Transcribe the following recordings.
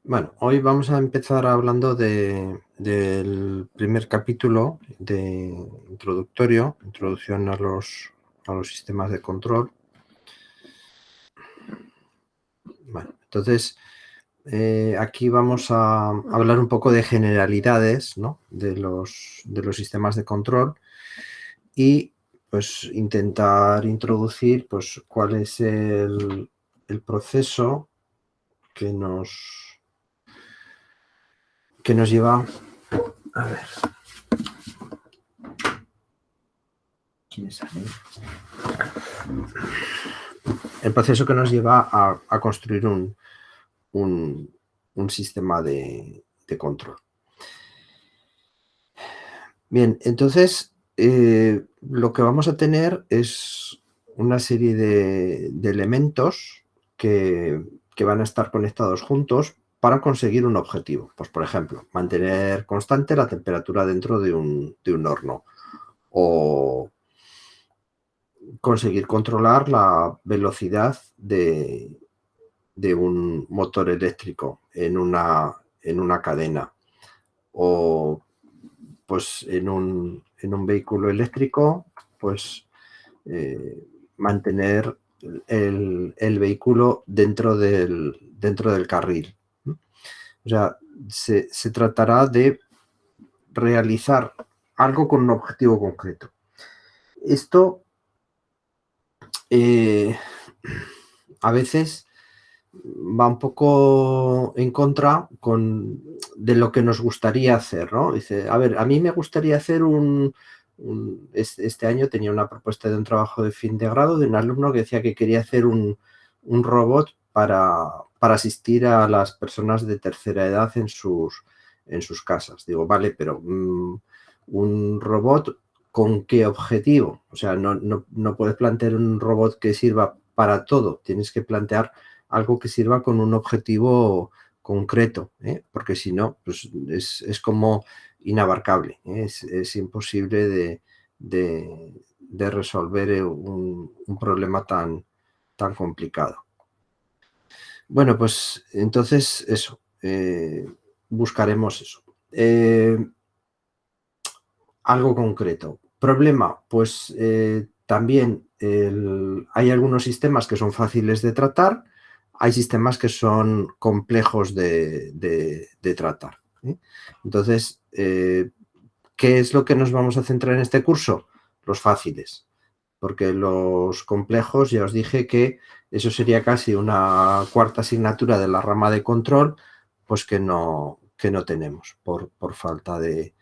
Bueno, hoy vamos a empezar hablando del primer capítulo de introductorio, introducción a los sistemas de control. Bueno, entonces, aquí vamos a hablar un poco de generalidades, ¿no?, de los sistemas de control y pues intentar introducir pues cuál es el proceso que nos lleva. A ver. ¿Quién es ahí? El proceso que nos lleva a construir un sistema de control. Bien, entonces lo que vamos a tener es una serie de elementos que van a estar conectados juntos para conseguir un objetivo. Pues, por ejemplo, mantener constante la temperatura dentro de un horno, o conseguir controlar la velocidad de un motor eléctrico en una cadena, o pues en un vehículo eléctrico, pues mantener el vehículo dentro del carril. O sea, se tratará de realizar algo con un objetivo concreto. Esto a veces va un poco en contra de lo que nos gustaría hacer, ¿no? Dice, a ver, a mí me gustaría hacer este año tenía una propuesta de un trabajo de fin de grado de un alumno que decía que quería hacer un robot para asistir a las personas de tercera edad en sus casas. Digo, vale, pero un robot, ¿con qué objetivo? O sea, no puedes plantear un robot que sirva para todo, tienes que plantear algo que sirva con un objetivo concreto, porque si no, pues es como inabarcable, es imposible de resolver un problema tan complicado. Bueno, pues entonces eso, buscaremos eso. Algo concreto. Problema, pues también hay algunos sistemas que son fáciles de tratar, hay sistemas que son complejos de tratar. Entonces, ¿qué es lo que nos vamos a centrar en este curso? Los fáciles, porque los complejos, ya os dije que eso sería casi una cuarta asignatura de la rama de control, pues que no tenemos por falta de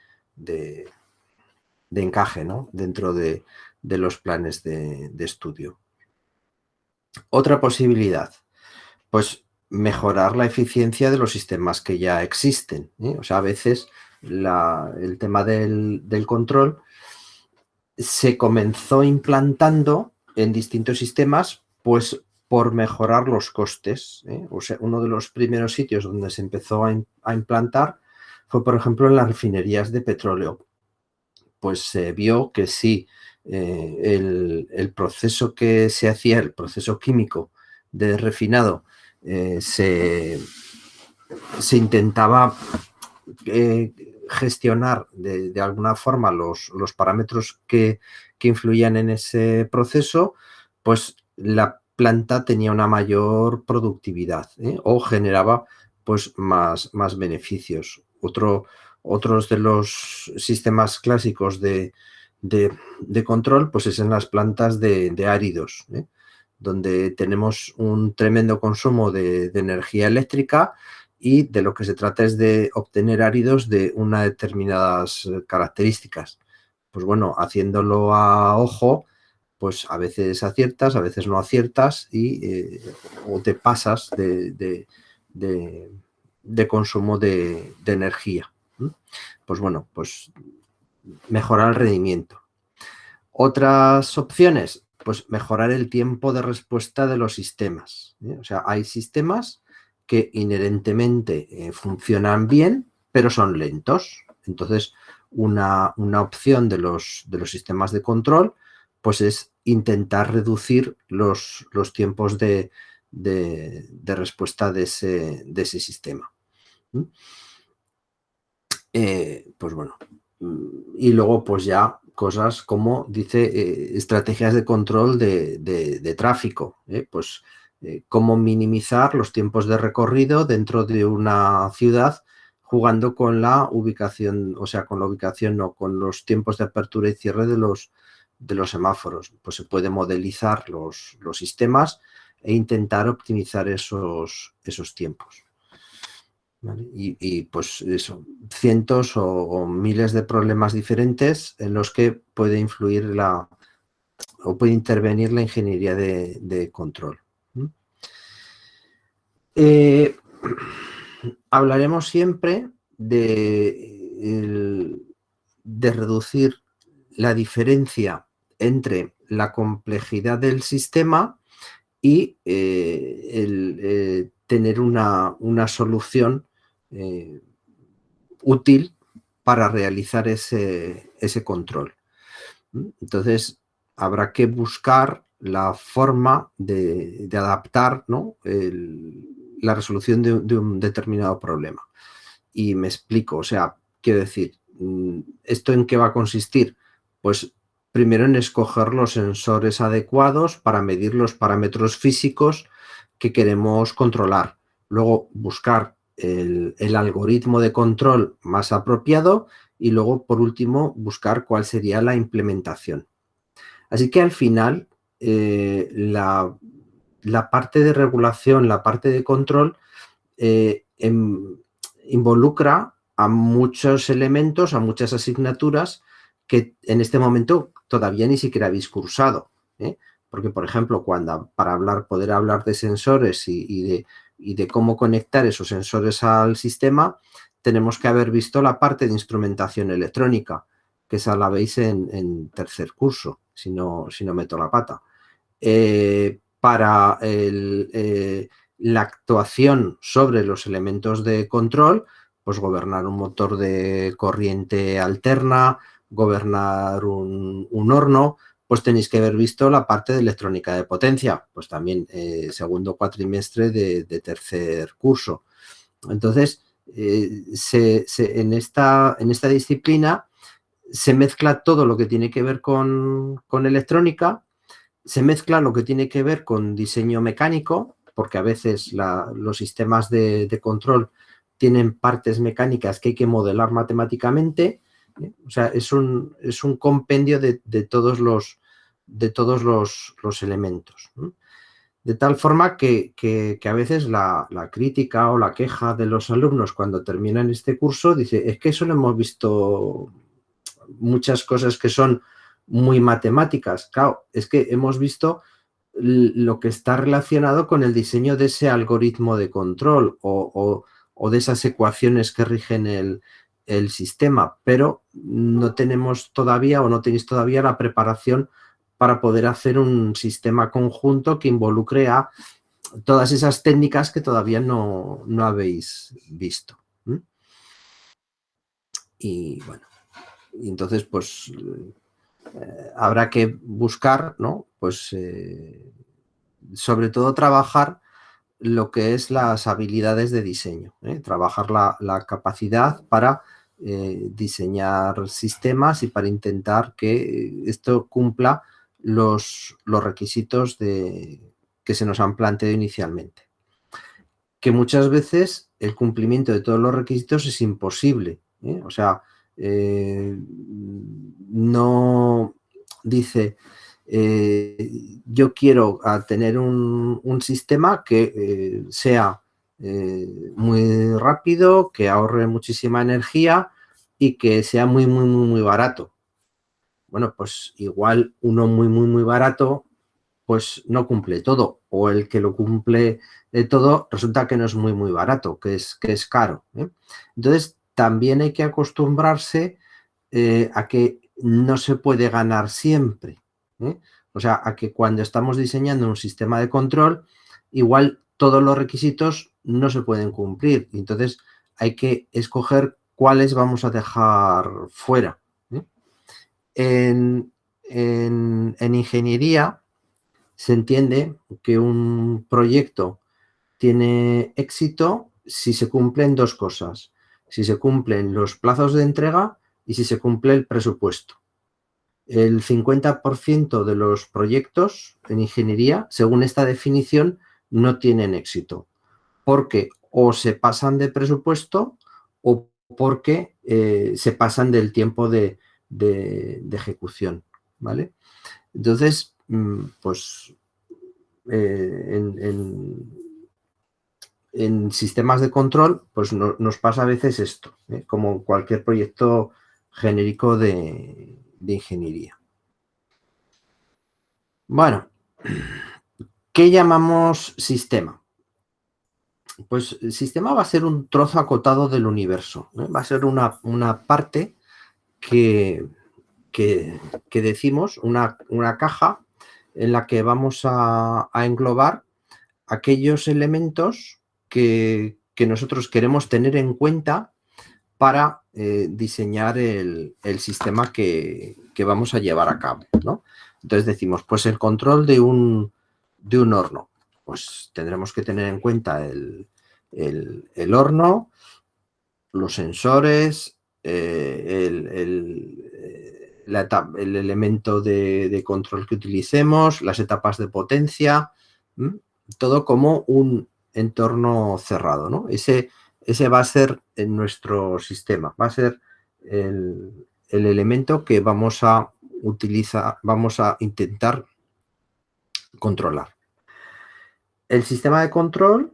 encaje, ¿no?, dentro de los planes de estudio. Otra posibilidad, pues mejorar la eficiencia de los sistemas que ya existen. O sea, a veces el tema del control se comenzó implantando en distintos sistemas, pues por mejorar los costes. O sea, uno de los primeros sitios donde se empezó a implantar fue, por ejemplo, en las refinerías de petróleo. Pues se vio que sí, el proceso que se hacía, el proceso químico de refinado, se intentaba gestionar de alguna forma los parámetros que influían en ese proceso, pues la planta tenía una mayor productividad, o generaba pues más beneficios. Otros de los sistemas clásicos de control pues es en las plantas de áridos, donde tenemos un tremendo consumo de energía eléctrica, y de lo que se trata es de obtener áridos de unas determinadas características. Pues bueno, haciéndolo a ojo, pues a veces aciertas, a veces no aciertas, o te pasas de consumo de energía. Pues bueno, pues mejorar el rendimiento. Otras opciones, pues mejorar el tiempo de respuesta de los sistemas. O sea, hay sistemas que inherentemente funcionan bien, pero son lentos. Entonces, una opción de los sistemas de control, pues es intentar reducir los tiempos de respuesta de ese sistema. Pues bueno, y luego pues ya cosas como, dice, estrategias de control de tráfico, pues cómo minimizar los tiempos de recorrido dentro de una ciudad jugando con la ubicación, o sea, con la ubicación, no, con los tiempos de apertura y cierre de los semáforos. Pues se puede modelizar los sistemas e intentar optimizar esos tiempos. ¿Vale? Pues eso, cientos o miles de problemas diferentes en los que puede influir o puede intervenir la ingeniería de control. Hablaremos siempre de reducir la diferencia entre la complejidad del sistema y tener una solución útil para realizar ese control. Entonces, habrá que buscar la forma de adaptar, ¿no?, la resolución de un determinado problema. Y me explico, o sea, quiero decir, ¿esto en qué va a consistir? Pues primero en escoger los sensores adecuados para medir los parámetros físicos que queremos controlar. Luego buscar el algoritmo de control más apropiado y luego, por último, buscar cuál sería la implementación. Así que al final, la parte de regulación, la parte de control, involucra a muchos elementos, a muchas asignaturas que en este momento todavía ni siquiera habéis cursado. Porque, por ejemplo, poder hablar de sensores y de cómo conectar esos sensores al sistema, tenemos que haber visto la parte de instrumentación electrónica, que esa la veis en tercer curso, si no meto la pata. Para la actuación sobre los elementos de control, pues gobernar un motor de corriente alterna, gobernar un horno, pues tenéis que haber visto la parte de electrónica de potencia, pues también segundo cuatrimestre de tercer curso. Entonces, en esta disciplina se mezcla todo lo que tiene que ver con electrónica, se mezcla lo que tiene que ver con diseño mecánico, porque a veces los sistemas de control tienen partes mecánicas que hay que modelar matemáticamente. O sea, es un compendio de todos los elementos. De tal forma que a veces la crítica o la queja de los alumnos cuando terminan este curso dice, es que solo hemos visto muchas cosas que son muy matemáticas. Claro, es que hemos visto lo que está relacionado con el diseño de ese algoritmo de control o de esas ecuaciones que rigen el sistema, pero no tenemos todavía o no tenéis todavía la preparación para poder hacer un sistema conjunto que involucre a todas esas técnicas que todavía no habéis visto. Y bueno, y entonces pues habrá que buscar, ¿no?, pues sobre todo trabajar lo que es las habilidades de diseño, trabajar la capacidad para diseñar sistemas y para intentar que esto cumpla los requisitos que se nos han planteado inicialmente. Que muchas veces el cumplimiento de todos los requisitos es imposible. O sea, no dice, yo quiero tener un sistema que sea muy rápido, que ahorre muchísima energía y que sea muy, muy, muy, muy barato. Bueno, pues igual uno muy, muy, muy barato pues no cumple todo, o el que lo cumple todo resulta que no es muy, muy barato, que es caro. Entonces, también hay que acostumbrarse a que no se puede ganar siempre. O sea, a que cuando estamos diseñando un sistema de control, igual todos los requisitos no se pueden cumplir. Entonces, hay que escoger cuáles vamos a dejar fuera. En ingeniería, se entiende que un proyecto tiene éxito si se cumplen dos cosas, si se cumplen los plazos de entrega y si se cumple el presupuesto. El 50% de los proyectos en ingeniería, según esta definición, no tienen éxito, porque o se pasan de presupuesto o porque se pasan del tiempo de ejecución, ¿vale? Entonces, pues en sistemas de control, pues nos pasa a veces esto, como cualquier proyecto genérico de ingeniería. Bueno, ¿qué llamamos sistema? Pues el sistema va a ser un trozo acotado del universo, va a ser una parte que decimos, una caja en la que vamos a englobar aquellos elementos que nosotros queremos tener en cuenta para diseñar el sistema que vamos a llevar a cabo, ¿no? Entonces decimos, pues el control de un horno, pues tendremos que tener en cuenta el horno, los sensores, el elemento de control que utilicemos, las etapas de potencia, todo como un entorno cerrado, ¿no? Ese va a ser en nuestro sistema, va a ser el elemento que vamos a utilizar, vamos a intentar controlar. El sistema de control,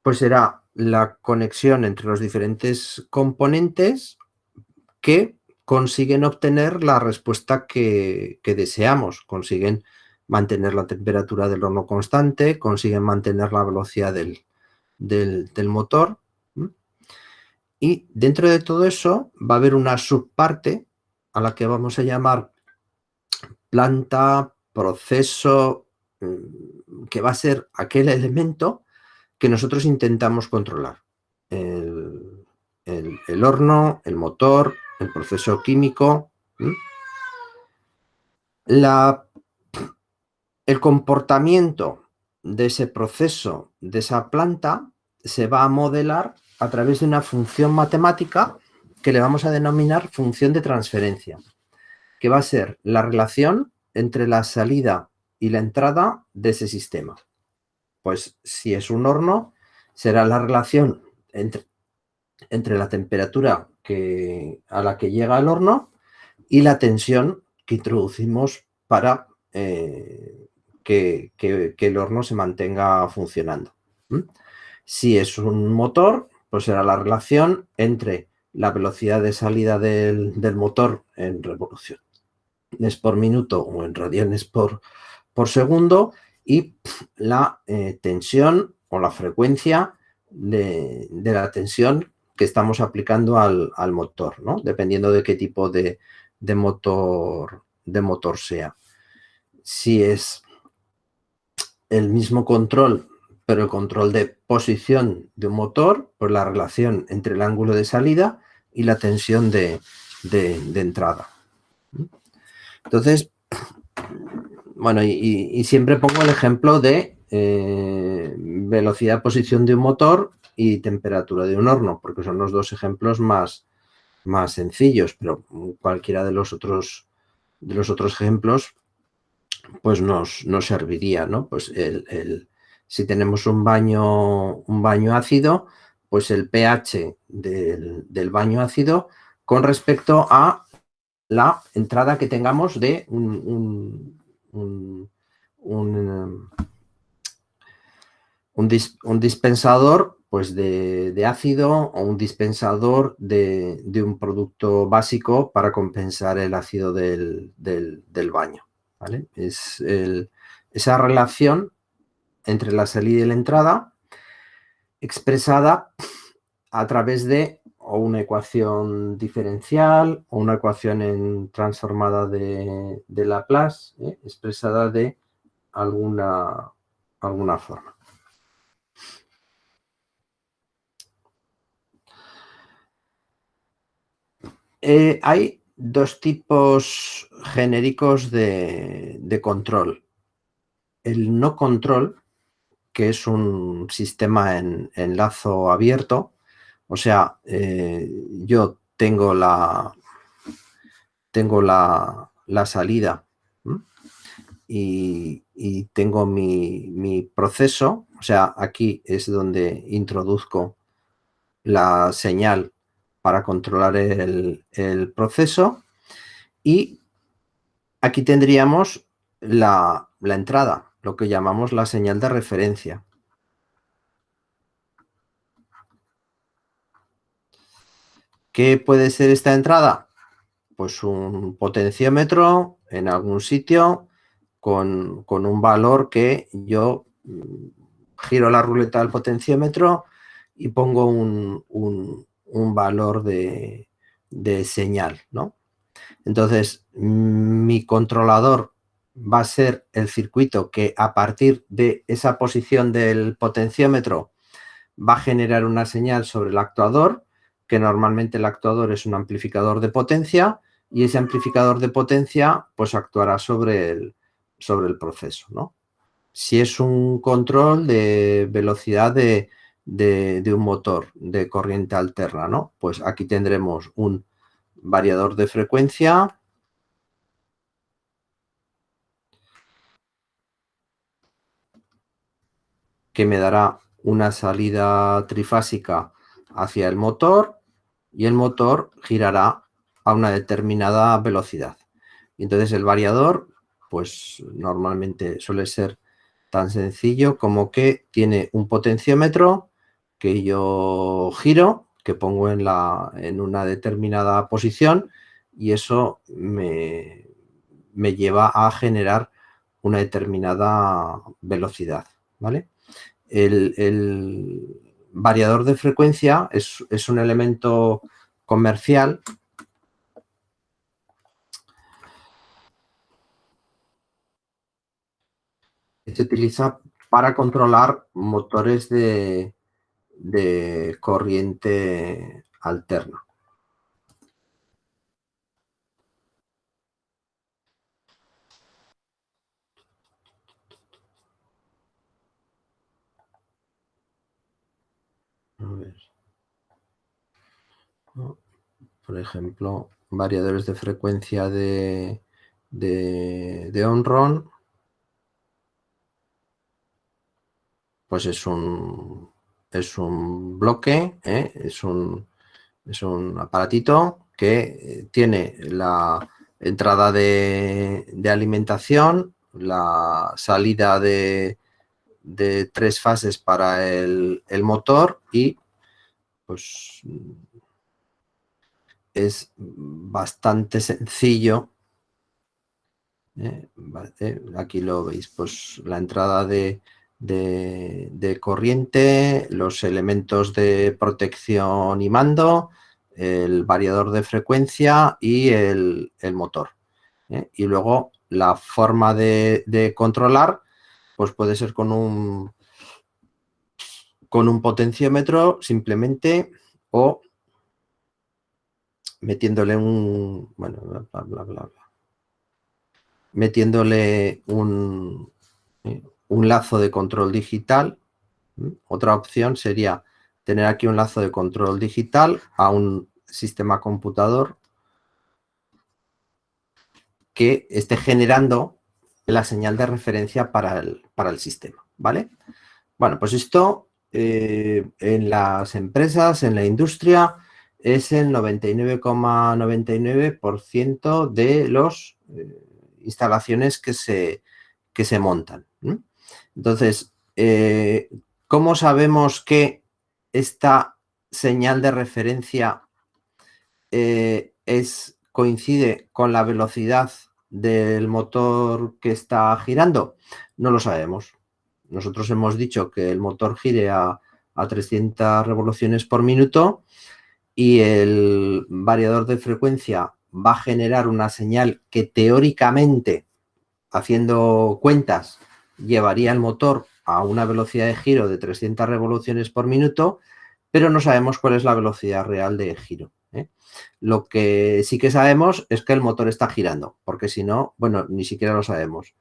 pues será la conexión entre los diferentes componentes que consiguen obtener la respuesta que deseamos, consiguen mantener la temperatura del horno constante, consiguen mantener la velocidad del motor. Y dentro de todo eso va a haber una subparte a la que vamos a llamar planta, proceso, que va a ser aquel elemento que nosotros intentamos controlar. El horno, el motor, el proceso químico. El comportamiento de ese proceso, de esa planta, se va a modelar a través de una función matemática que le vamos a denominar función de transferencia, que va a ser la relación entre la salida y la entrada de ese sistema. Pues si es un horno, será la relación entre la temperatura a la que llega el horno y la tensión que introducimos para que el horno se mantenga funcionando. Si es un motor, pues será la relación entre la velocidad de salida del motor en revoluciones por minuto o en radianes por segundo y la tensión o la frecuencia de la tensión que estamos aplicando al motor, ¿no? Dependiendo de qué tipo de motor sea. Si es el mismo control, pero el control de posición de un motor, pues la relación entre el ángulo de salida y la tensión de entrada. Entonces, bueno, y siempre pongo el ejemplo de velocidad, posición de un motor y temperatura de un horno, porque son los dos ejemplos más sencillos, pero cualquiera de los otros ejemplos pues nos serviría, ¿no? Pues si tenemos un baño ácido, pues el pH del baño ácido con respecto a la entrada que tengamos de un dispensador pues de ácido o un dispensador de un producto básico para compensar el ácido del baño, ¿vale? Es esa relación entre la salida y la entrada expresada a través de o una ecuación diferencial o una ecuación transformada de Laplace, expresada de alguna forma. Hay dos tipos genéricos de control. El no control, que es un sistema en lazo abierto. O sea, yo tengo la salida y tengo mi proceso. O sea, aquí es donde introduzco la señal para controlar el proceso, y aquí tendríamos la entrada, lo que llamamos la señal de referencia. ¿Qué puede ser esta entrada? Pues un potenciómetro en algún sitio con un valor que yo giro la ruleta del potenciómetro y pongo un valor de señal, ¿no? Entonces, mi controlador va a ser el circuito que a partir de esa posición del potenciómetro va a generar una señal sobre el actuador, que normalmente el actuador es un amplificador de potencia, y ese amplificador de potencia pues actuará sobre el proceso, ¿no? Si es un control de velocidad de un motor de corriente alterna, ¿no? Pues aquí tendremos un variador de frecuencia que me dará una salida trifásica hacia el motor, y el motor girará a una determinada velocidad. Y entonces el variador, pues normalmente suele ser tan sencillo como que tiene un potenciómetro que yo giro, que pongo en una determinada posición, y eso me lleva a generar una determinada velocidad, ¿vale? El variador de frecuencia es un elemento comercial que se utiliza para controlar motores de corriente alterna. A ver. Por ejemplo, variadores de frecuencia de on-ron, pues es un bloque, es un aparatito que tiene la entrada de alimentación, la salida de 3 fases para el motor, y pues es bastante sencillo. Aquí lo veis, pues la entrada de corriente, los elementos de protección y mando, el variador de frecuencia y el motor. Y luego la forma de controlar, pues puede ser con un potenciómetro simplemente, o metiéndole metiéndole un lazo de control digital. Otra opción sería tener aquí un lazo de control digital a un sistema computador que esté generando la señal de referencia para el sistema, ¿vale? Bueno, pues esto en las empresas, en la industria, es el 99,99% de las instalaciones que se montan. Entonces, ¿cómo sabemos que esta señal de referencia coincide con la velocidad del motor que está girando? No lo sabemos. Nosotros hemos dicho que el motor gire a 300 revoluciones por minuto, y el variador de frecuencia va a generar una señal que teóricamente, haciendo cuentas, llevaría el motor a una velocidad de giro de 300 revoluciones por minuto, pero no sabemos cuál es la velocidad real de giro. Lo que sí que sabemos es que el motor está girando, porque si no, bueno, ni siquiera lo sabemos.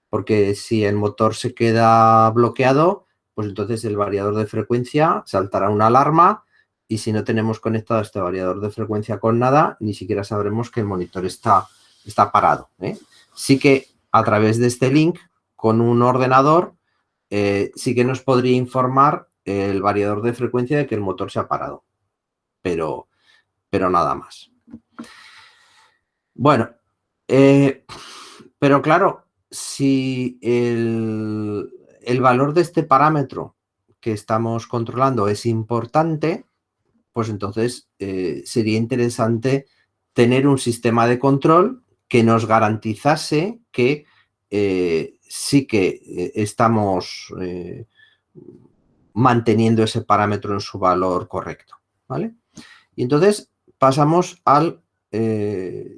Porque si el motor se queda bloqueado, pues entonces el variador de frecuencia saltará una alarma y si no tenemos conectado este variador de frecuencia con nada, ni siquiera sabremos que el monitor está parado, ¿eh? Sí que a través de este link, con un ordenador, sí que nos podría informar el variador de frecuencia de que el motor se ha parado, pero nada más. Bueno, pero claro, si el valor de este parámetro que estamos controlando es importante, pues entonces sería interesante tener un sistema de control que nos garantizase que sí que estamos manteniendo ese parámetro en su valor correcto, ¿vale? Y entonces pasamos al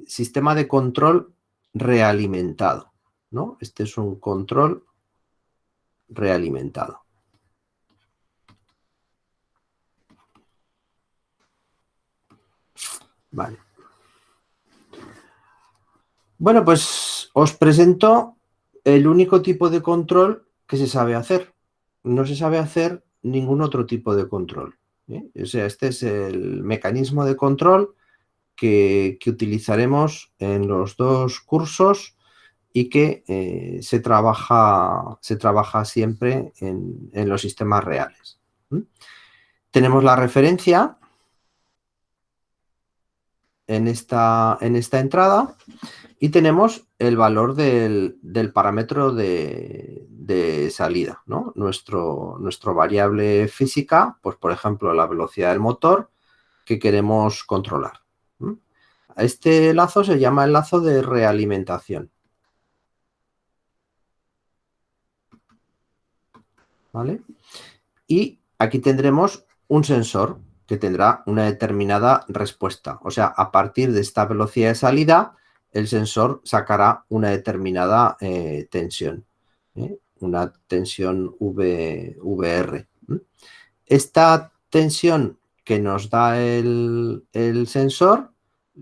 sistema de control realimentado, ¿no? Este es un control realimentado. Vale. Bueno, pues os presento el único tipo de control que se sabe hacer. No se sabe hacer ningún otro tipo de control, ¿eh? O sea, este es el mecanismo de control que utilizaremos en los dos cursos y que se trabaja siempre en los sistemas reales. Tenemos la referencia en esta entrada y tenemos el valor del parámetro de salida, ¿no? Nuestro variable física, pues por ejemplo la velocidad del motor que queremos controlar. Este lazo se llama el lazo de realimentación, ¿vale? Y aquí tendremos un sensor que tendrá una determinada respuesta. O sea, a partir de esta velocidad de salida, el sensor sacará una determinada tensión, una tensión VR. Esta tensión que nos da el sensor,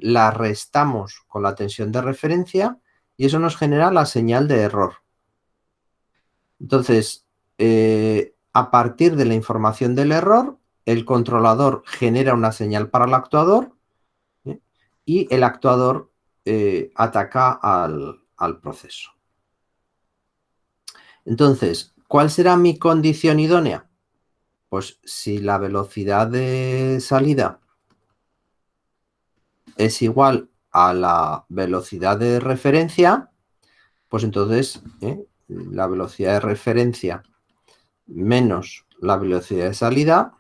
la restamos con la tensión de referencia y eso nos genera la señal de error. Entonces, a partir de la información del error, el controlador genera una señal para el actuador, ¿eh? Y el actuador ataca al proceso. Entonces, ¿cuál será mi condición idónea? Pues si la velocidad de salida es igual a la velocidad de referencia, pues entonces la velocidad de referencia menos la velocidad de salida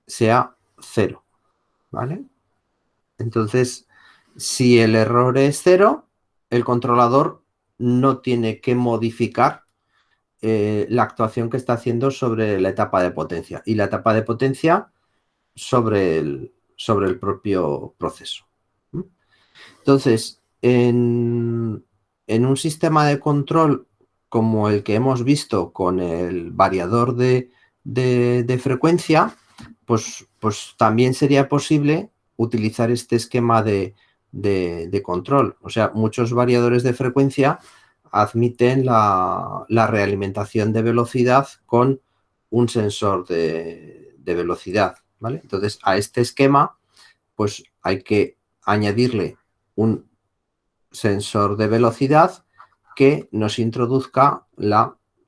sea 0, ¿vale? Entonces, si el error es 0, el controlador no tiene que modificar la actuación que está haciendo sobre la etapa de potencia y la etapa de potencia sobre el propio proceso. Entonces, en un sistema de control como el que hemos visto con el variador de frecuencia, pues también sería posible utilizar este esquema de control. O sea, muchos variadores de frecuencia admiten la realimentación de velocidad con un sensor de velocidad, ¿vale? Entonces, a este esquema, pues hay que añadirle un sensor de velocidad que nos introduzca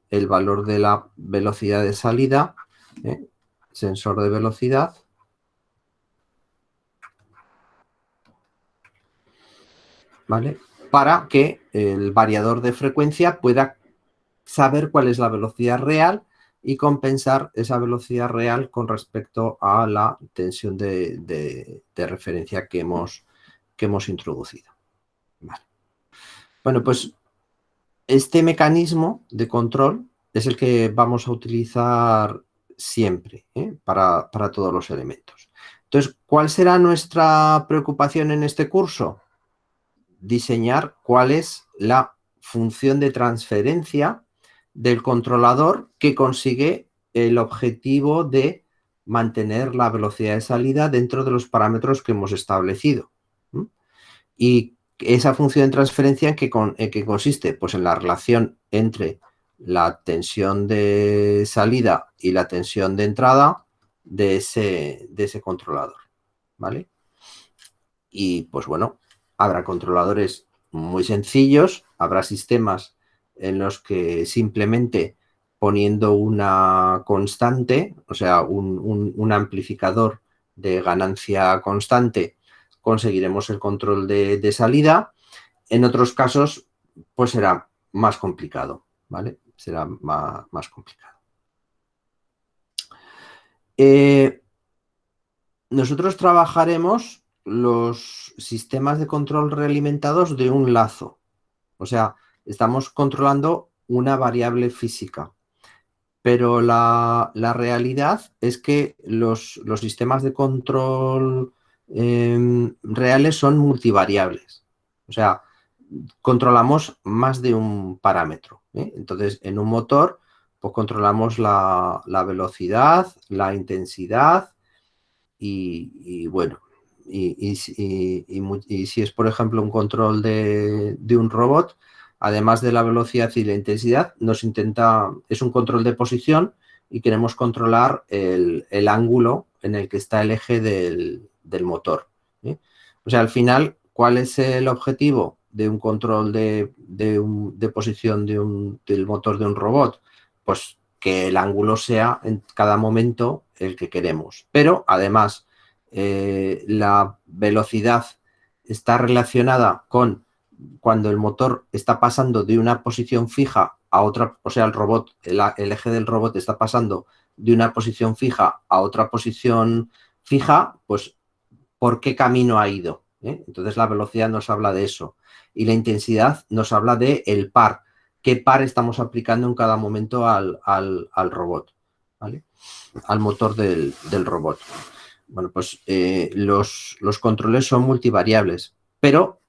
el valor de la velocidad de salida, sensor de velocidad, ¿vale? Para que el variador de frecuencia pueda saber cuál es la velocidad real y compensar esa velocidad real con respecto a la tensión de referencia que hemos introducido. Vale. Bueno, pues este mecanismo de control es el que vamos a utilizar siempre para todos los elementos. Entonces, ¿cuál será nuestra preocupación en este curso? Diseñar cuál es la función de transferencia del controlador que consigue el objetivo de mantener la velocidad de salida dentro de los parámetros que hemos establecido. Y esa función de transferencia, ¿en qué consiste? Pues en la relación entre la tensión de salida y la tensión de entrada de ese controlador, ¿vale? Y pues bueno, habrá controladores muy sencillos, habrá sistemas en los que simplemente poniendo una constante, o sea, un amplificador de ganancia constante, conseguiremos el control de salida. En otros casos, pues será más complicado, ¿vale? Será más complicado. Nosotros trabajaremos los sistemas de control realimentados de un lazo. O sea, estamos controlando una variable física. Pero la realidad es que los sistemas de control reales son multivariables. O sea, controlamos más de un parámetro, ¿eh? Entonces, en un motor, pues controlamos la velocidad, la intensidad bueno, y si es, por ejemplo, un control de un robot, además de la velocidad y la intensidad, es un control de posición y queremos controlar el ángulo en el que está el eje del motor, ¿eh? O sea, al final, ¿cuál es el objetivo de un control de posición del motor de un robot? Pues que el ángulo sea en cada momento el que queremos. Pero además, la velocidad está relacionada con cuando el motor está pasando de una posición fija a otra, o sea, el eje del robot está pasando de una posición fija a otra posición fija, pues ¿por qué camino ha ido? Entonces la velocidad nos habla de eso. Y la intensidad nos habla de el par. ¿Qué par estamos aplicando en cada momento al robot? ¿Vale? Al motor del robot. Bueno, pues los controles son multivariables, pero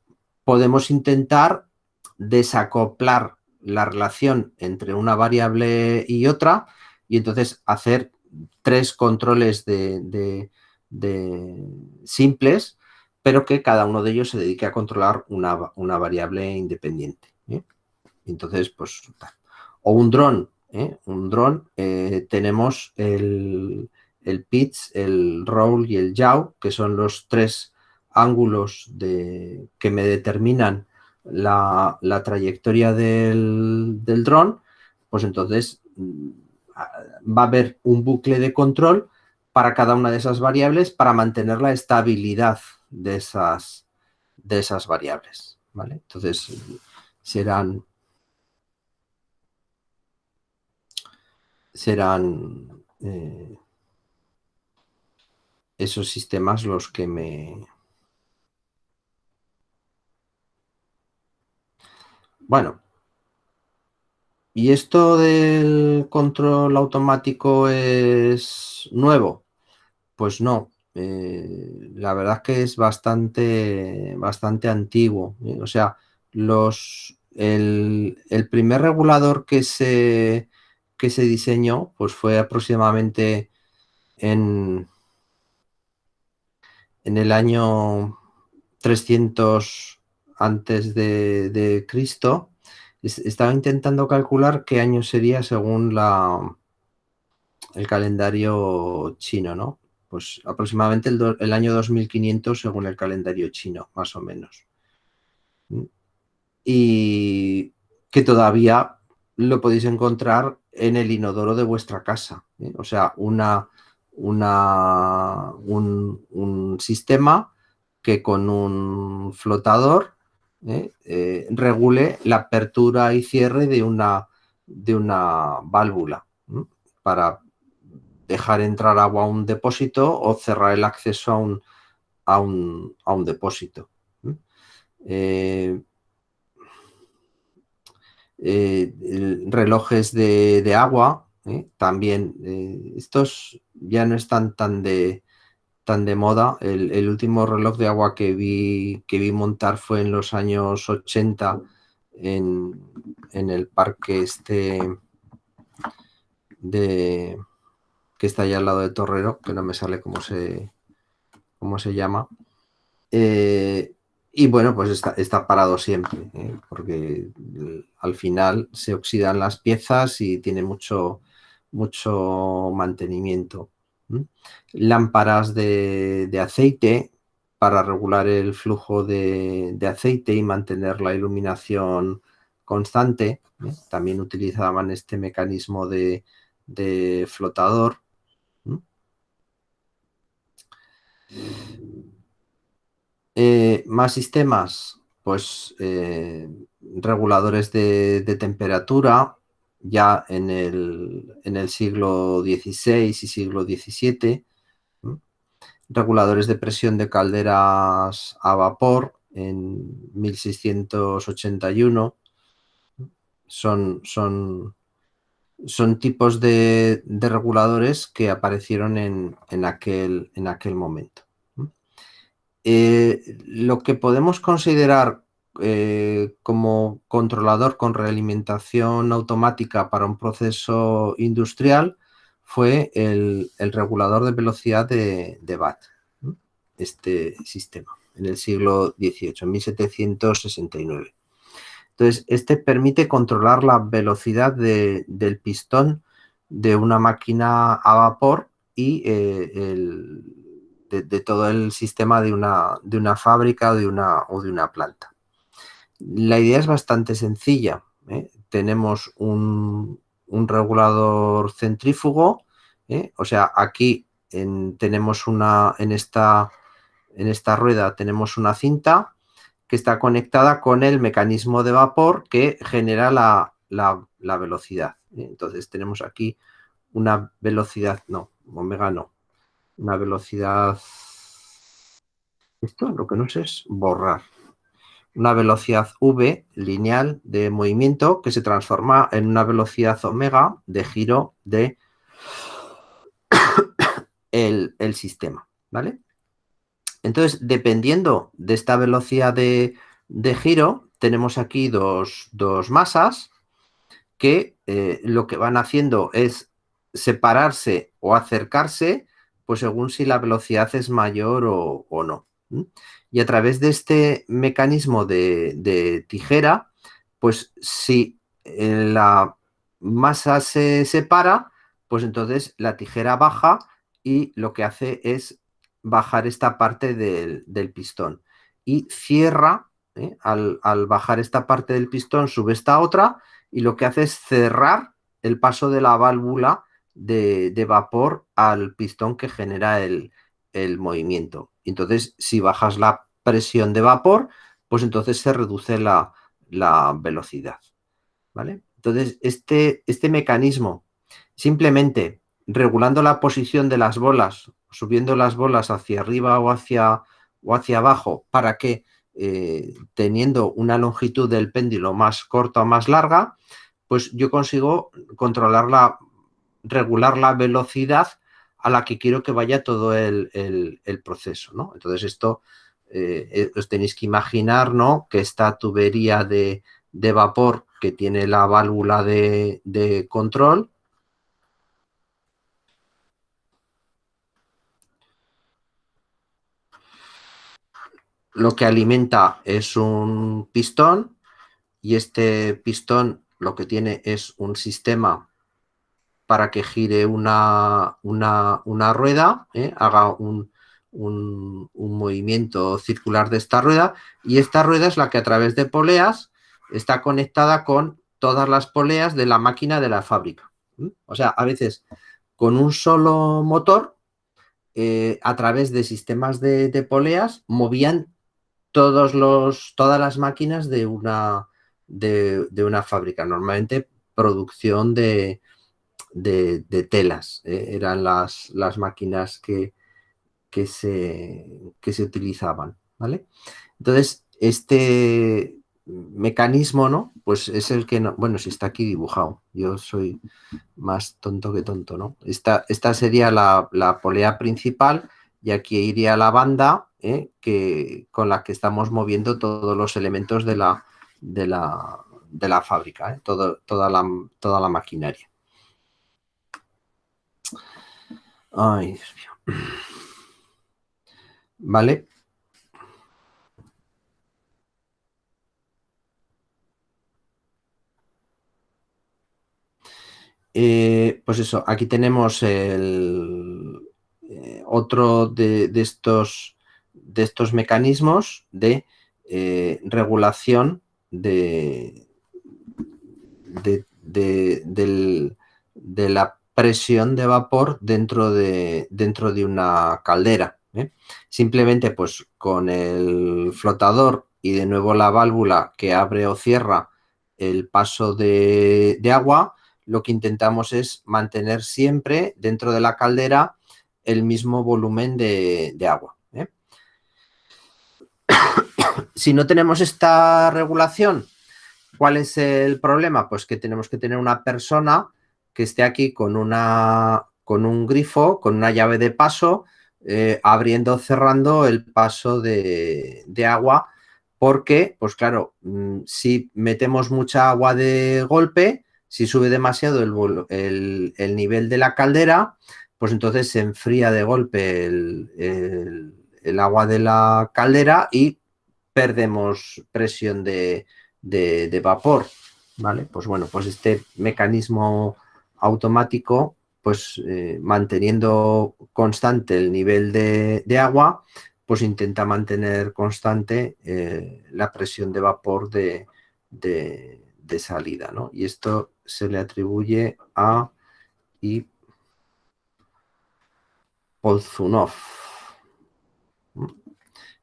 podemos intentar desacoplar la relación entre una variable y otra y entonces hacer tres controles de simples, pero que cada uno de ellos se dedique a controlar una variable independiente, ¿eh? Entonces, pues, o un dron, ¿eh? Un dron, tenemos el pitch, el roll y el yaw, que son los tres ángulos que me determinan la trayectoria del dron, pues entonces va a haber un bucle de control para cada una de esas variables para mantener la estabilidad de esas variables, ¿vale? Entonces serán esos sistemas los que me... Bueno, ¿y esto del control automático es nuevo? Pues no. La verdad es que es bastante antiguo, ¿eh? O sea, el primer regulador que se diseñó pues fue aproximadamente en, en el año 300 antes de Cristo. Estaba intentando calcular qué año sería según el calendario chino, ¿no? Pues aproximadamente el año 2500 según el calendario chino, más o menos. Y que todavía lo podéis encontrar en el inodoro de vuestra casa, ¿eh? O sea, un sistema que con un flotador regule la apertura y cierre de una válvula, ¿eh? Para dejar entrar agua a un depósito o cerrar el acceso a un depósito. Eh, Relojes de agua, también. Estos ya no están tan de moda. El último reloj de agua que vi montar fue en los años 80 en el parque que está allá al lado de Torrero, que no me sale cómo se llama. Y bueno, pues está parado siempre, porque al final se oxidan las piezas y tiene mucho mantenimiento. ¿M? Lámparas de aceite para regular el flujo de aceite y mantener la iluminación constante. También utilizaban este mecanismo de flotador. ¿M? Más sistemas, pues reguladores de temperatura, ya en el siglo XVI y siglo XVII, ¿m? Reguladores de presión de calderas a vapor en 1681, son, son, son tipos de reguladores que aparecieron en aquel momento. Lo que podemos considerar como controlador con realimentación automática para un proceso industrial fue el regulador de velocidad de Watt, ¿no? Este sistema, en el siglo XVIII, en 1769. Entonces, este permite controlar la velocidad del pistón de una máquina a vapor y de todo el sistema de una fábrica o de una planta. La idea es bastante sencilla, ¿eh? Tenemos un regulador centrífugo, o sea, aquí tenemos en esta rueda tenemos una cinta que está conectada con el mecanismo de vapor que genera la velocidad. Entonces tenemos aquí una velocidad, no, omega no, una velocidad, esto lo que no sé es borrar, una velocidad v lineal de movimiento que se transforma en una velocidad omega de giro de el sistema, ¿vale? Entonces, dependiendo de esta velocidad de giro, tenemos aquí dos masas que lo que van haciendo es separarse o acercarse, pues según si la velocidad es mayor o no. Y a través de este mecanismo de tijera, pues si la masa se separa, pues entonces la tijera baja y lo que hace es bajar esta parte del pistón. Y cierra, al bajar esta parte del pistón, sube esta otra y lo que hace es cerrar el paso de la válvula de vapor al pistón que genera el movimiento. Entonces, si bajas la presión de vapor, pues entonces se reduce la velocidad, ¿vale? Entonces, este mecanismo, simplemente regulando la posición de las bolas, subiendo las bolas hacia arriba o hacia abajo, para que teniendo una longitud del péndulo más corta o más larga, pues yo consigo regular la velocidad a la que quiero que vaya todo el proceso, ¿no? Entonces esto os tenéis que imaginar, ¿no?, que esta tubería de vapor que tiene la válvula de control, lo que alimenta es un pistón y este pistón lo que tiene es un sistema para que gire una rueda, haga un movimiento circular de esta rueda, y esta rueda es la que a través de poleas está conectada con todas las poleas de la máquina de la fábrica. O sea, a veces con un solo motor, a través de sistemas de poleas, movían todas las máquinas de una fábrica, normalmente producción de telas, eran las máquinas que se utilizaban, ¿vale? Entonces, este mecanismo, ¿no?, pues es el que, no, bueno, si está aquí dibujado, yo soy más tonto que tonto, ¿no? Esta sería la polea principal y aquí iría la banda, con la que estamos moviendo todos los elementos de la fábrica, toda la maquinaria. Ay, Dios mío. ¿Vale? Pues eso, aquí tenemos otro de estos mecanismos de regulación de la presión de vapor dentro de una caldera. Simplemente pues con el flotador y de nuevo la válvula que abre o cierra el paso de agua, lo que intentamos es mantener siempre dentro de la caldera el mismo volumen de agua. Si no tenemos esta regulación, ¿cuál es el problema? Pues que tenemos que tener una persona que esté aquí con un grifo, con una llave de paso, abriendo o cerrando el paso de agua, porque, pues claro, si metemos mucha agua de golpe, si sube demasiado el nivel de la caldera, pues entonces se enfría de golpe el agua de la caldera y perdemos presión de vapor, ¿vale? Pues bueno, pues este mecanismo automático, pues manteniendo constante el nivel de agua, pues intenta mantener constante la presión de vapor de salida, ¿no? Y esto se le atribuye a I. Polzunov,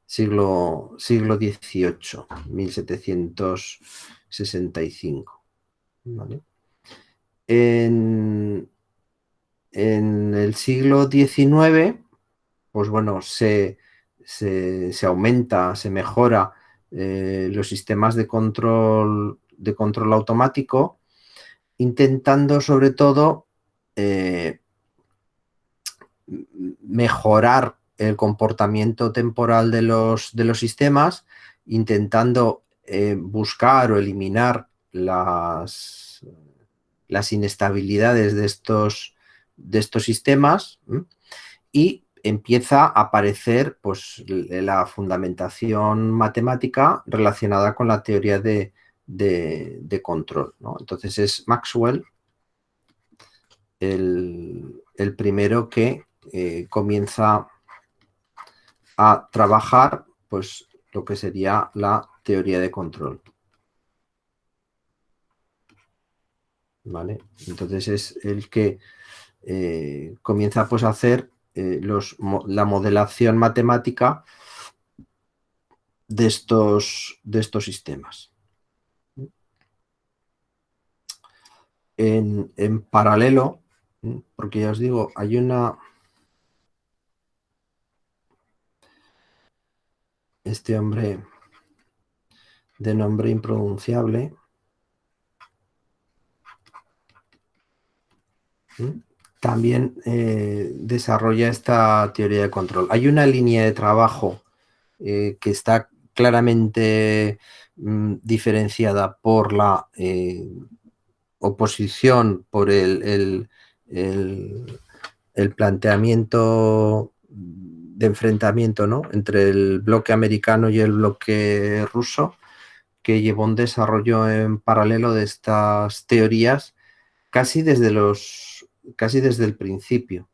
siglo XVIII, 1765. ¿Vale? En el siglo XIX, pues bueno, se aumenta, se mejora los sistemas de control automático, intentando sobre todo mejorar el comportamiento temporal de los sistemas, intentando buscar o eliminar las inestabilidades de estos sistemas, y empieza a aparecer pues, la fundamentación matemática relacionada con la teoría de control, ¿no? Entonces es Maxwell el primero que comienza a trabajar pues, lo que sería la teoría de control. ¿Vale? Entonces es el que comienza pues, a hacer la modelación matemática de estos sistemas. En paralelo, porque ya os digo, hay este hombre de nombre impronunciable, también desarrolla esta teoría de control. Hay una línea de trabajo que está claramente diferenciada por la oposición, por el planteamiento de enfrentamiento, ¿no?, entre el bloque americano y el bloque ruso, que llevó un desarrollo en paralelo de estas teorías casi desde el principio.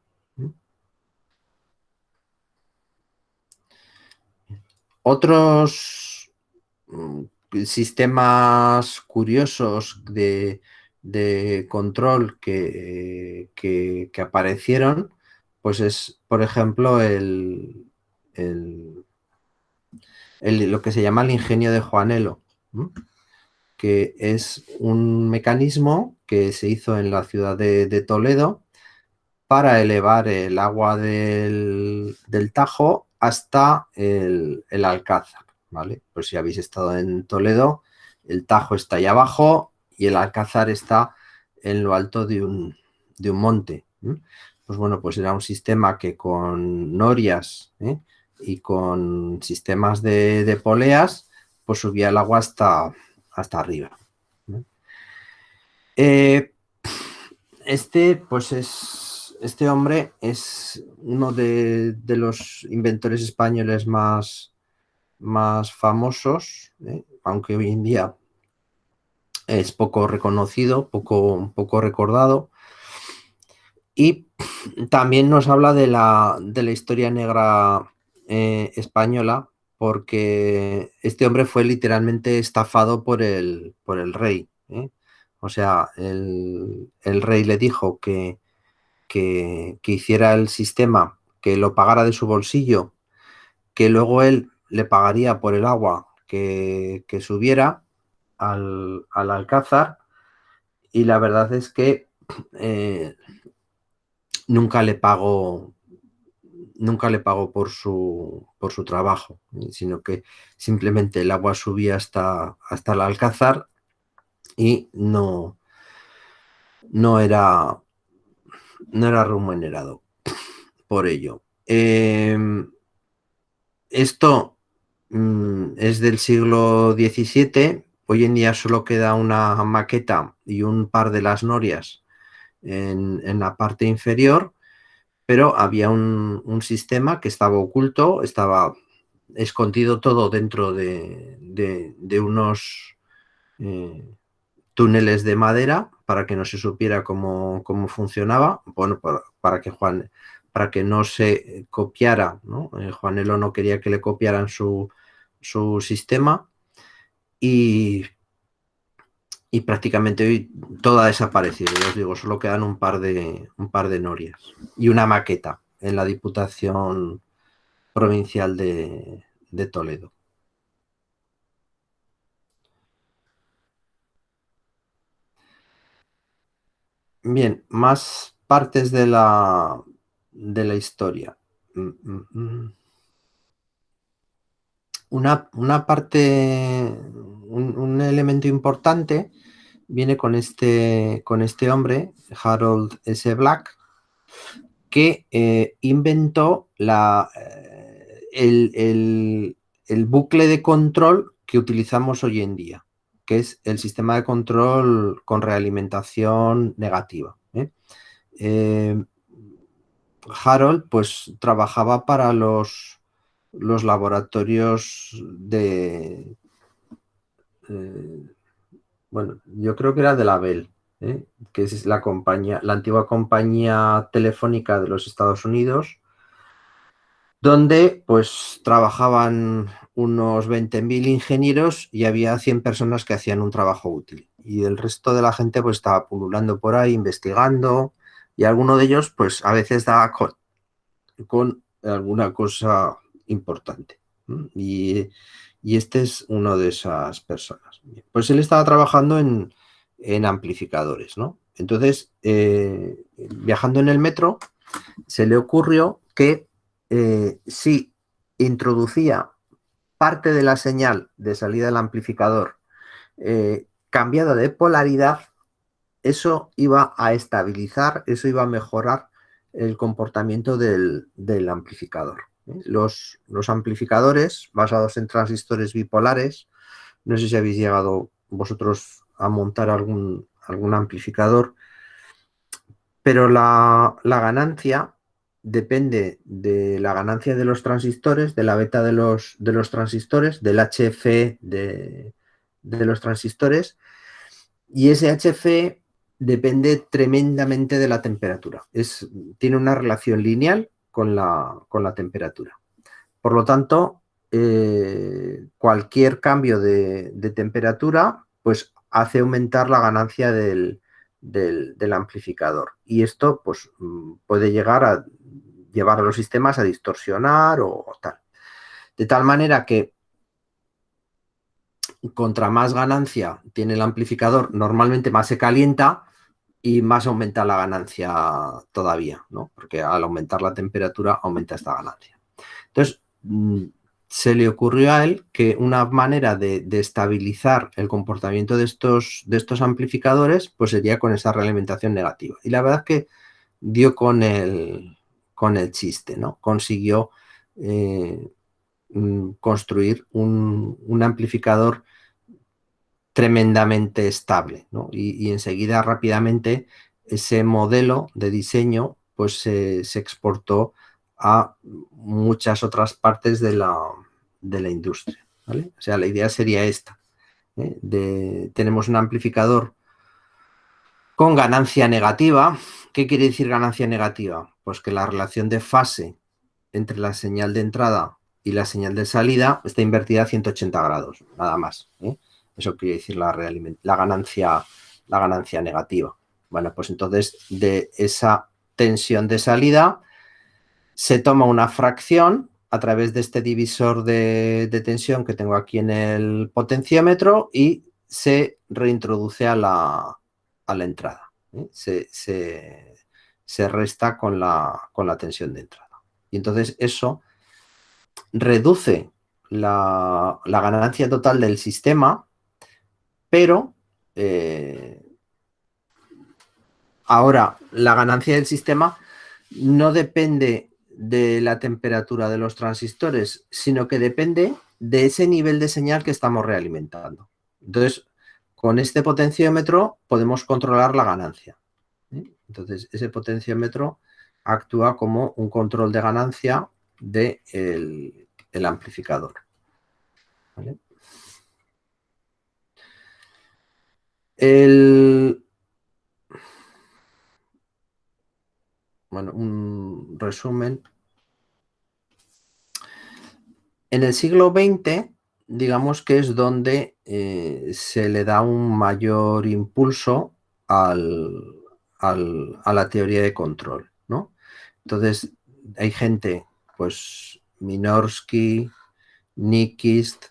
Otros sistemas curiosos de control que aparecieron, pues es, por ejemplo, lo que se llama el ingenio de Joanello, que es un mecanismo que se hizo en la ciudad de Toledo para elevar el agua del Tajo hasta el Alcázar, ¿vale? Pues si habéis estado en Toledo, el Tajo está ahí abajo y el Alcázar está en lo alto de un monte. Pues bueno, pues era un sistema que con norias y con sistemas de poleas, pues subía el agua hasta arriba. Este hombre es uno de los inventores españoles más famosos, aunque hoy en día es poco reconocido, poco recordado, Y también nos habla de la historia negra española, porque este hombre fue literalmente estafado por el rey, ¿eh? O sea, el rey le dijo que hiciera el sistema, que lo pagara de su bolsillo, que luego él le pagaría por el agua que subiera al Alcázar, y la verdad es que eh, nunca le pagó por su trabajo, sino que simplemente el agua subía hasta el Alcázar y no era, no era remunerado por ello. Esto es del siglo XVII. Hoy en día solo queda una maqueta y un par de las norias en la parte inferior, pero había un sistema que estaba oculto, estaba escondido todo dentro de unos túneles de madera para que no se supiera cómo funcionaba, bueno, para que no se copiara, ¿no? Juanelo no quería que le copiaran su sistema, y, y prácticamente hoy todo ha desaparecido. Ya os digo, solo quedan un par de norias y una maqueta en la Diputación Provincial de Toledo. Bien, más partes de la historia. Mm, mm, mm. Una parte, un elemento importante viene con este hombre, Harold S. Black, que inventó el bucle de control que utilizamos hoy en día, que es el sistema de control con realimentación negativa, ¿eh? Eh, Harold pues trabajaba para los laboratorios eh, bueno, yo creo que era de la Bell, que es la compañía, la antigua compañía telefónica de los Estados Unidos, donde pues trabajaban unos 20.000 ingenieros y había 100 personas que hacían un trabajo útil. Y el resto de la gente pues estaba pululando por ahí, investigando, y alguno de ellos pues a veces daba con alguna cosa importante. Y este es uno de esas personas. Pues él estaba trabajando en amplificadores, ¿no? Entonces, viajando en el metro, se le ocurrió que si introducía parte de la señal de salida del amplificador cambiada de polaridad, eso iba a estabilizar, eso iba a mejorar el comportamiento del amplificador. Los amplificadores basados en transistores bipolares, no sé si habéis llegado vosotros a montar algún amplificador, pero la ganancia depende de la ganancia de los transistores, de la beta de los transistores, del HF de los transistores, y ese HF depende tremendamente de la temperatura. Tiene una relación lineal con la temperatura. Por lo tanto, cualquier cambio de temperatura pues hace aumentar la ganancia del amplificador. Y esto pues, puede llegar a llevar a los sistemas a distorsionar o tal. De tal manera que contra más ganancia tiene el amplificador, normalmente más se calienta y más aumenta la ganancia todavía, ¿no? Porque al aumentar la temperatura aumenta esta ganancia. Entonces, se le ocurrió a él que una manera de estabilizar el comportamiento de estos amplificadores pues sería con esa realimentación negativa. Y la verdad es que dio con el chiste, ¿no? Consiguió construir un amplificador tremendamente estable, ¿no? Y enseguida, rápidamente, ese modelo de diseño pues se exportó a muchas otras partes de la industria, ¿vale? O sea, la idea sería esta, tenemos un amplificador con ganancia negativa, ¿Qué quiere decir ganancia negativa? Pues que la relación de fase entre la señal de entrada y la señal de salida está invertida a 180 grados, nada más. Eso quiere decir la ganancia negativa. Bueno, pues entonces de esa tensión de salida se toma una fracción a través de este divisor de tensión que tengo aquí en el potenciómetro y se reintroduce a la entrada. Se resta con la tensión de entrada. Y entonces eso reduce la ganancia total del sistema, pero ahora la ganancia del sistema no depende de la temperatura de los transistores, sino que depende de ese nivel de señal que estamos realimentando. Entonces, con este potenciómetro podemos controlar la ganancia. Entonces, ese potenciómetro actúa como un control de ganancia del amplificador. ¿Vale? Bueno, un resumen. En el siglo XX, digamos que es donde se le da un mayor impulso a la teoría de control, ¿no? Entonces, hay gente, pues, Minorski, Nyquist,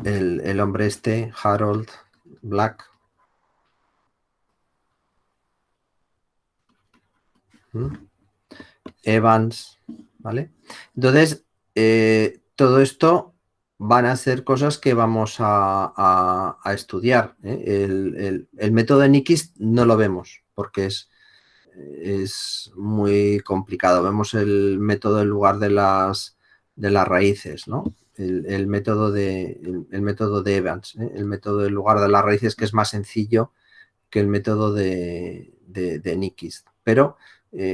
el hombre este, Harold Black, Evans, ¿vale? Entonces, todo esto van a ser cosas que vamos a estudiar. El método de Nyquist no lo vemos porque es muy complicado. Vemos el método en lugar de las raíces, ¿no? El método de Evans, el método en lugar de las raíces, que es más sencillo que el método de Nyquist. Pero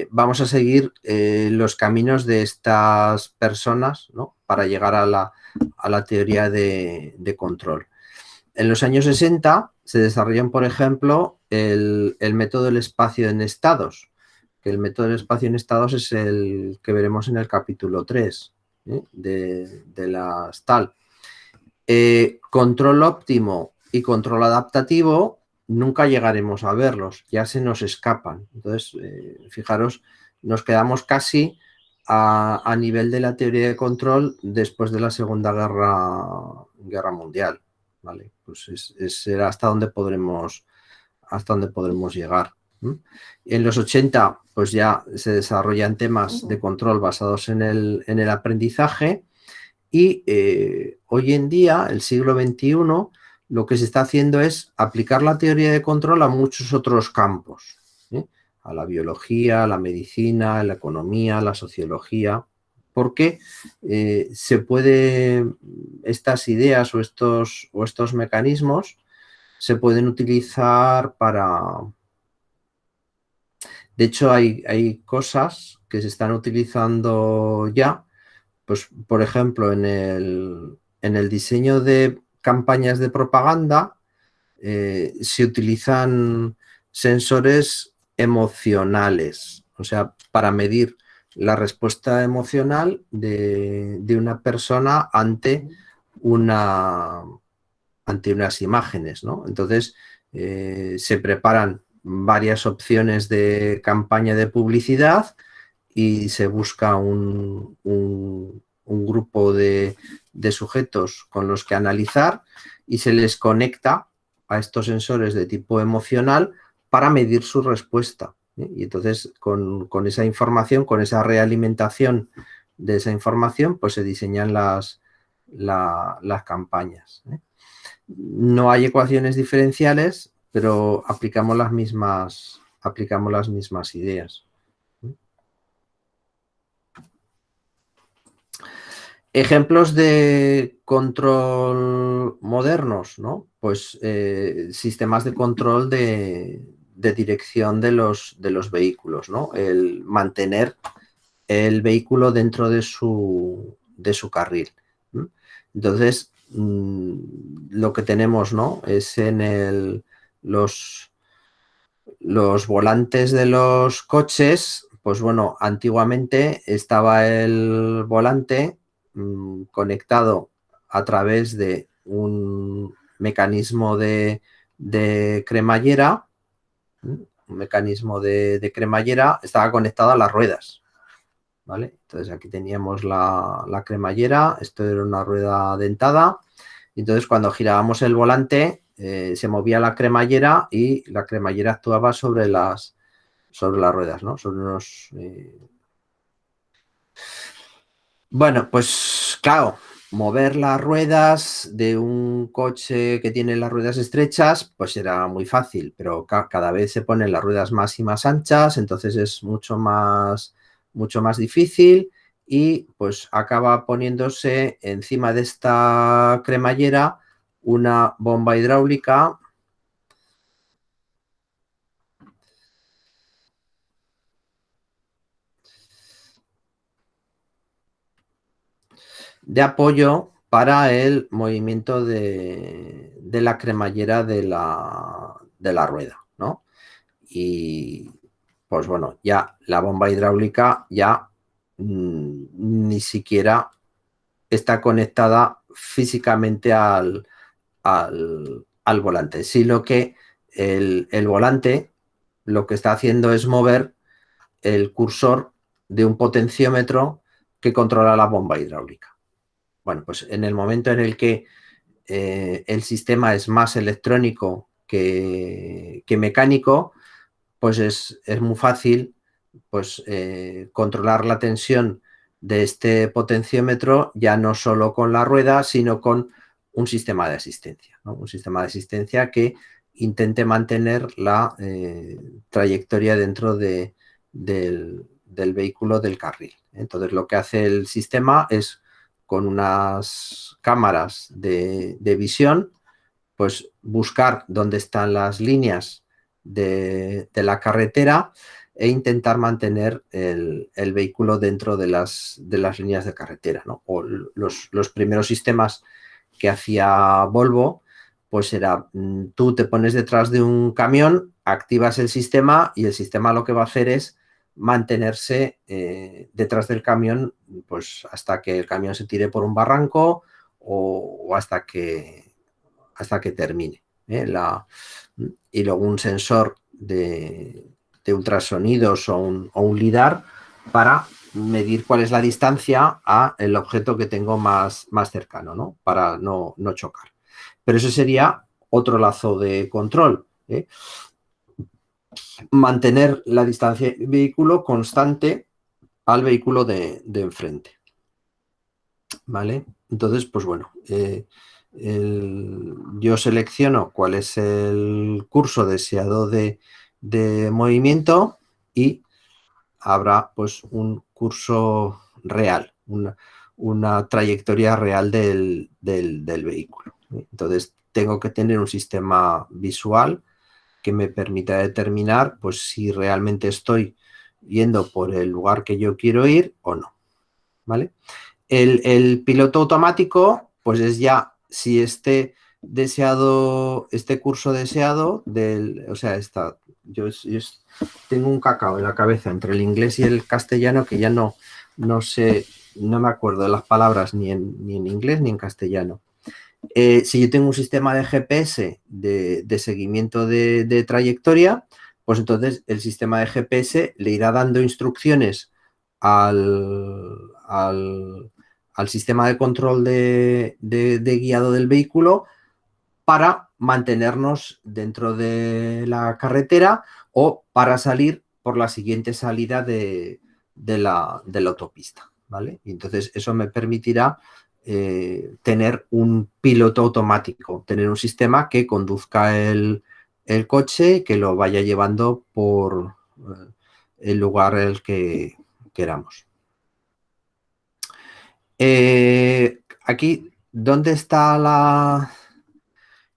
vamos a seguir los caminos de estas personas, ¿no? Para llegar a la teoría de control. En los años 60 se desarrolló, por ejemplo, el método del espacio en estados, que el método del espacio en estados es el que veremos en el capítulo 3 de la STAL. Control óptimo y control adaptativo nunca llegaremos a verlos, ya se nos escapan. Entonces, fijaros, nos quedamos casi a nivel de la teoría de control después de la Segunda Guerra Mundial. ¿Vale? Pues será hasta donde podremos llegar. En los 80, pues ya se desarrollan temas de control basados en el aprendizaje. Y hoy en día, el siglo XXI, lo que se está haciendo es aplicar la teoría de control a muchos otros campos, a la biología, a la medicina, a la economía, a la sociología, porque estas ideas o estos mecanismos se pueden utilizar para... De hecho, hay cosas que se están utilizando ya. Pues, por ejemplo, en el diseño de campañas de propaganda se utilizan sensores emocionales, o sea, para medir la respuesta emocional de una persona ante unas imágenes, ¿no? Entonces, se preparan varias opciones de campaña de publicidad y se busca un grupo de sujetos con los que analizar y se les conecta a estos sensores de tipo emocional para medir su respuesta. Y entonces, con esa información, con esa realimentación de esa información, pues se diseñan las campañas. No hay ecuaciones diferenciales, pero aplicamos las mismas ideas. Ejemplos de control modernos, ¿no? Pues sistemas de control de dirección de los vehículos, ¿no? El mantener el vehículo dentro de su carril. Entonces, lo que tenemos, ¿no? Es en los volantes de los coches, pues bueno, antiguamente estaba el volante conectado a través de un mecanismo de cremallera, un mecanismo de cremallera, estaba conectado a las ruedas, ¿vale? Entonces aquí teníamos la cremallera, esto era una rueda dentada, entonces cuando girábamos el volante se movía la cremallera y la cremallera actuaba sobre las ruedas, ¿no? Sobre unos... Bueno, pues claro, mover las ruedas de un coche que tiene las ruedas estrechas, pues era muy fácil, pero cada vez se ponen las ruedas más y más anchas, entonces es mucho más difícil y pues acaba poniéndose encima de esta cremallera una bomba hidráulica de apoyo para el movimiento de la cremallera de la rueda, ¿no? Y pues bueno, ya la bomba hidráulica ya ni siquiera está conectada físicamente al volante, sino que el volante lo que está haciendo es mover el cursor de un potenciómetro que controla la bomba hidráulica. Bueno, pues en el momento en el que el sistema es más electrónico que mecánico, pues es muy fácil pues, controlar la tensión de este potenciómetro ya no solo con la rueda, sino con un sistema de asistencia, ¿no? Un sistema de asistencia que intente mantener la trayectoria dentro del vehículo del carril. Entonces lo que hace el sistema es con unas cámaras de visión, pues buscar dónde están las líneas de la carretera e intentar mantener el vehículo dentro de las líneas de carretera, ¿no? O los primeros sistemas que hacía Volvo, pues era, tú te pones detrás de un camión, activas el sistema y el sistema lo que va a hacer es mantenerse detrás del camión pues hasta que el camión se tire por un barranco o hasta que termine. Y luego un sensor de ultrasonidos o un LIDAR para medir cuál es la distancia a el objeto que tengo más cercano, ¿no? Para no chocar. Pero eso sería otro lazo de control. Mantener la distancia del vehículo constante al vehículo de enfrente. ¿Vale? Entonces, pues bueno, yo selecciono cuál es el curso deseado de movimiento y habrá pues un curso real, una trayectoria real del vehículo. Entonces, tengo que tener un sistema visual que me permita determinar pues si realmente estoy yendo por el lugar que yo quiero ir o no. ¿Vale? El piloto automático, pues es ya si este curso deseado o sea, yo tengo un cacao en la cabeza entre el inglés y el castellano que ya no sé, no me acuerdo de las palabras ni en inglés ni en castellano. Si yo tengo un sistema de GPS de seguimiento de trayectoria, pues entonces el sistema de GPS le irá dando instrucciones al sistema de control de guiado del vehículo para mantenernos dentro de la carretera o para salir por la siguiente salida de la autopista, ¿vale? Y entonces eso me permitirá tener un piloto automático, tener un sistema que conduzca el coche, que lo vaya llevando por el lugar el que queramos. Aquí, ¿dónde está la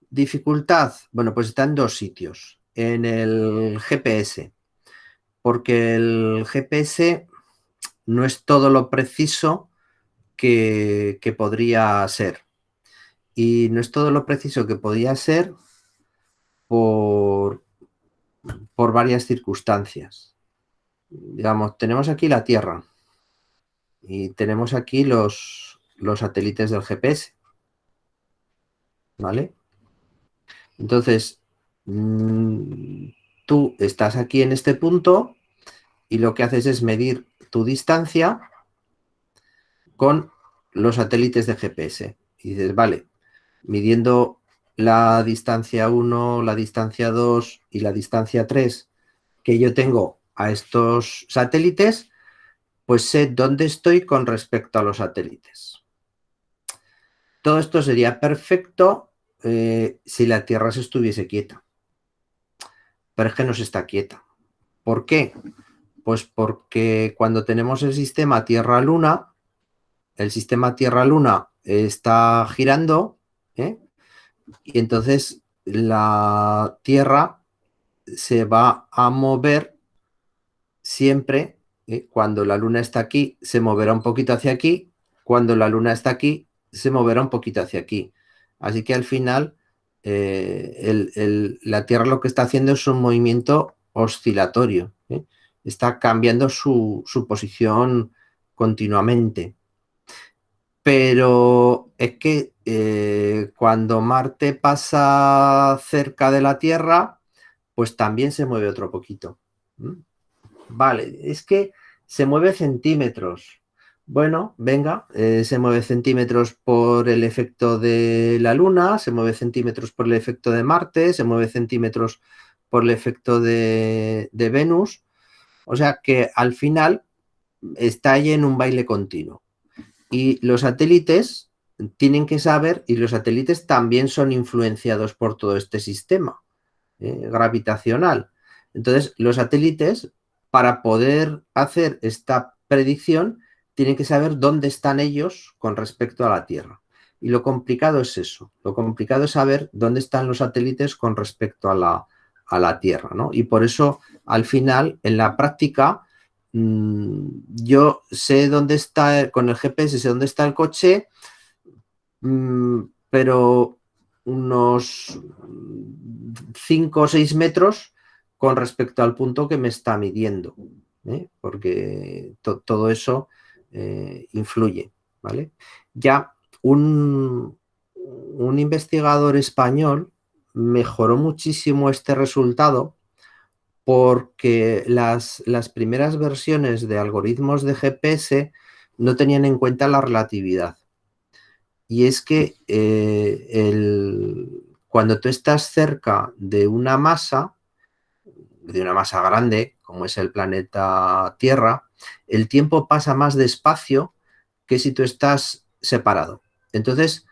dificultad? Bueno, pues está en dos sitios. En el GPS, porque el GPS no es todo lo preciso que podría ser. Y no es todo lo preciso que podría ser por varias circunstancias. Digamos, tenemos aquí la Tierra y tenemos aquí los satélites del GPS, ¿vale? Entonces, tú estás aquí en este punto y lo que haces es medir tu distancia con los satélites de GPS. Y dices, vale, midiendo la distancia 1, la distancia 2 y la distancia 3 que yo tengo a estos satélites, pues sé dónde estoy con respecto a los satélites. Todo esto sería perfecto si la Tierra se estuviese quieta. Pero es que no se está quieta. ¿Por qué? Pues porque cuando tenemos el sistema Tierra-Luna está girando, ¿eh? Y entonces la Tierra se va a mover siempre. Cuando la Luna está aquí, se moverá un poquito hacia aquí. Cuando la Luna está aquí, se moverá un poquito hacia aquí. Así que al final, la Tierra lo que está haciendo es un movimiento oscilatorio. Está cambiando su posición continuamente. Pero es que cuando Marte pasa cerca de la Tierra, pues también se mueve otro poquito. Vale, es que se mueve centímetros. Bueno, venga, se mueve centímetros por el efecto de la Luna, se mueve centímetros por el efecto de Marte, se mueve centímetros por el efecto de Venus. O sea que al final está ahí en un baile continuo. Y los satélites tienen que saber, y los satélites también son influenciados por todo este sistema gravitacional. Entonces, los satélites, para poder hacer esta predicción, tienen que saber dónde están ellos con respecto a la Tierra. Y lo complicado es eso. Lo complicado es saber dónde están los satélites con respecto a la Tierra, ¿no? Y por eso, al final, en la práctica, yo sé dónde está, con el GPS sé dónde está el coche, pero unos 5 o 6 metros con respecto al punto que me está midiendo, porque todo eso influye, ¿vale? Ya un investigador español mejoró muchísimo este resultado porque las primeras versiones de algoritmos de GPS no tenían en cuenta la relatividad. Y es que cuando tú estás cerca de una masa grande, como es el planeta Tierra, el tiempo pasa más despacio que si tú estás separado. Entonces,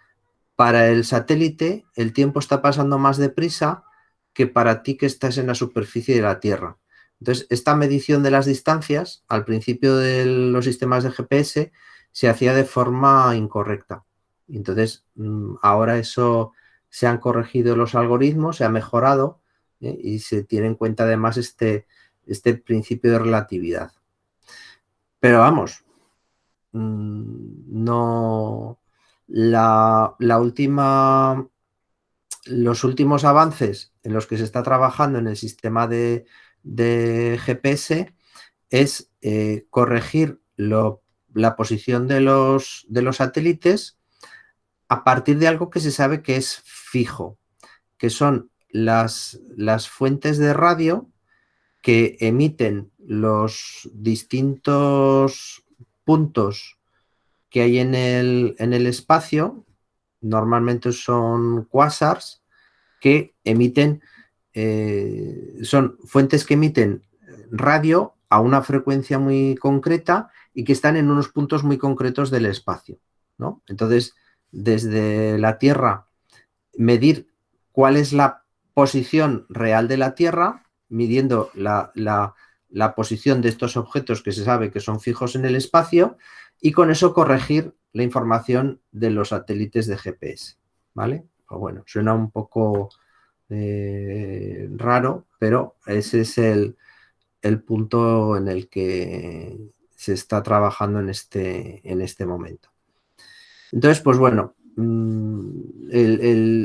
para el satélite, el tiempo está pasando más deprisa que para ti que estás en la superficie de la Tierra. Entonces, esta medición de las distancias, al principio de los sistemas de GPS, se hacía de forma incorrecta. Entonces, ahora eso se han corregido los algoritmos, se ha mejorado y se tiene en cuenta además este principio de relatividad. Pero vamos, no... Los últimos avances en los que se está trabajando en el sistema de GPS es corregir la posición de los satélites a partir de algo que se sabe que es fijo, que son las fuentes de radio que emiten los distintos puntos que hay en el espacio. Normalmente son quasars que emiten, son fuentes que emiten radio a una frecuencia muy concreta y que están en unos puntos muy concretos del espacio, ¿no? Entonces, desde la Tierra, medir cuál es la posición real de la Tierra, midiendo la posición de estos objetos que se sabe que son fijos en el espacio, y con eso corregir la información de los satélites de GPS, ¿vale? Pues bueno, suena un poco raro, pero ese es el punto en el que se está trabajando en este momento. Entonces, pues bueno,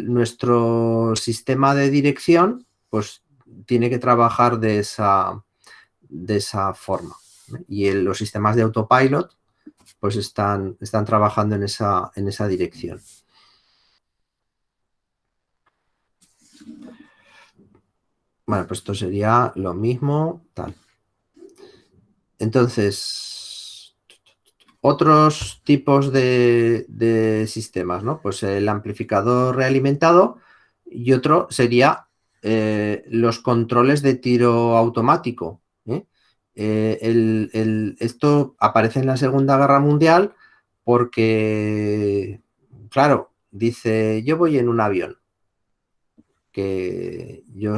nuestro sistema de dirección pues tiene que trabajar de esa forma. Y los sistemas de autopilot pues están trabajando en esa dirección. Bueno, pues esto sería lo mismo, tal. Entonces, otros tipos de sistemas, ¿no? Pues el amplificador realimentado y otro sería los controles de tiro automático. Esto aparece en la Segunda Guerra Mundial porque, claro, dice, yo voy en un avión, que yo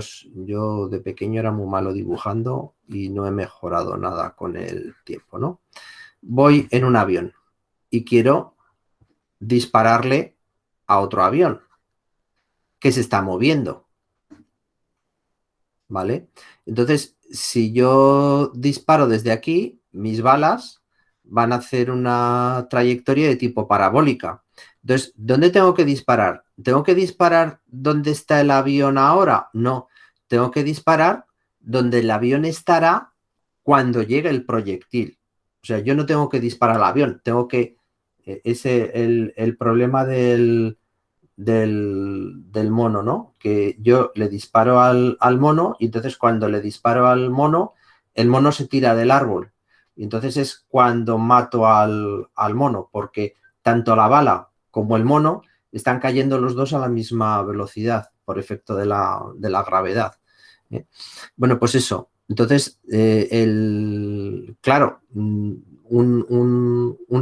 de pequeño era muy malo dibujando y no he mejorado nada con el tiempo, ¿no? Voy en un avión y quiero dispararle a otro avión que se está moviendo, ¿vale? Entonces, si yo disparo desde aquí, mis balas van a hacer una trayectoria de tipo parabólica. Entonces, ¿dónde tengo que disparar? ¿Tengo que disparar donde está el avión ahora? No, tengo que disparar donde el avión estará cuando llegue el proyectil. O sea, yo no tengo que disparar al avión, tengo que... el problema del mono, ¿no? Que yo le disparo al mono y entonces cuando le disparo al mono, el mono se tira del árbol. Y entonces es cuando mato al mono, porque tanto la bala como el mono están cayendo los dos a la misma velocidad por efecto de la gravedad. Bueno, pues eso. Entonces, claro, un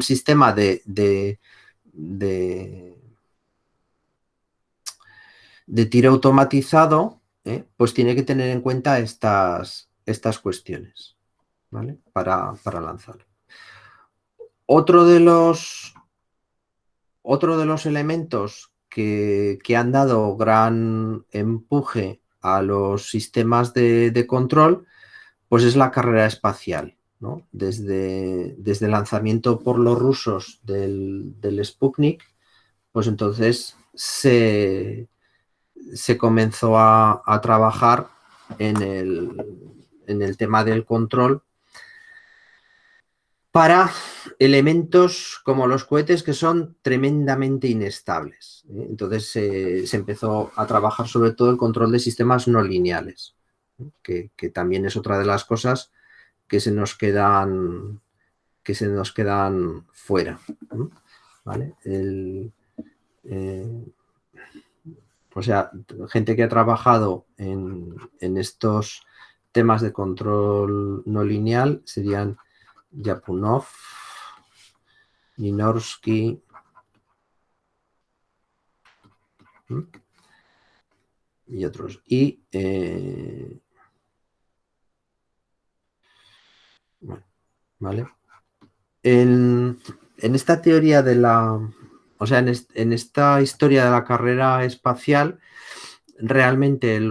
sistema de tiro automatizado, pues tiene que tener en cuenta estas cuestiones, ¿vale? Para lanzar. Otro de los elementos que han dado gran empuje a los sistemas de control, pues es la carrera espacial, ¿no? Desde el lanzamiento por los rusos del Sputnik, pues entonces se comenzó a trabajar en el tema del control para elementos como los cohetes que son tremendamente inestables. Entonces se empezó a trabajar sobre todo el control de sistemas no lineales, que también es otra de las cosas que se nos quedan fuera, ¿vale? O sea, gente que ha trabajado en estos temas de control no lineal serían Lyapunov, Ninorsky, y otros. Y bueno, ¿vale? En esta teoría de o sea, en esta historia de la carrera espacial, realmente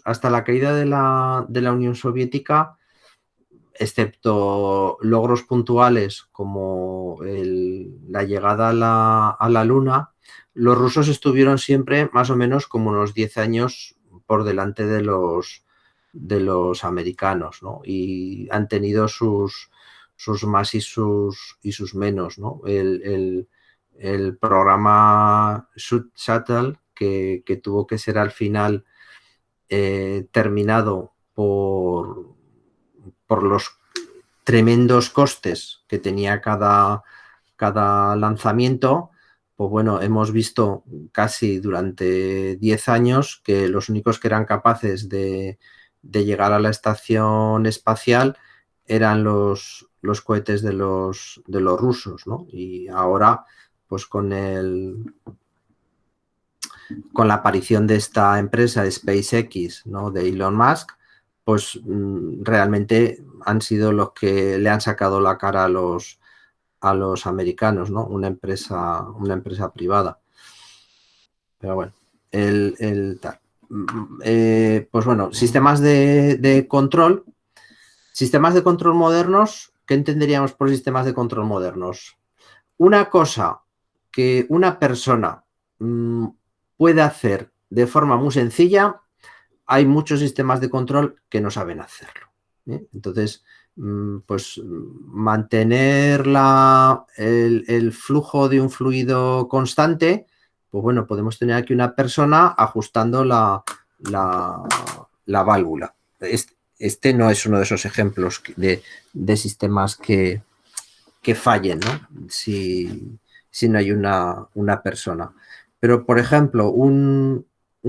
hasta la caída de la Unión Soviética, excepto logros puntuales como la llegada a la Luna, los rusos estuvieron siempre más o menos como unos 10 años por delante de los americanos, ¿no? Y han tenido sus más y sus menos, ¿no? El programa Shuttle, que tuvo que ser al final terminado por los tremendos costes que tenía cada lanzamiento, pues bueno, hemos visto casi durante 10 años que los únicos que eran capaces de llegar a la estación espacial eran los cohetes de los rusos, ¿no? Y ahora, pues con la aparición de esta empresa SpaceX, ¿no? De Elon Musk, pues realmente han sido los que le han sacado la cara a los americanos, ¿no? Una empresa privada. Pero bueno, tal. Pues bueno, sistemas de control. Sistemas de control modernos, ¿qué entenderíamos por sistemas de control modernos? Una cosa que una persona puede hacer de forma muy sencilla, hay muchos sistemas de control que no saben hacerlo. Entonces, pues mantener el flujo de un fluido constante, pues bueno, podemos tener aquí una persona ajustando la válvula. Este no es uno de esos ejemplos de sistemas que fallen, ¿no? Si no hay una persona. Pero, por ejemplo, un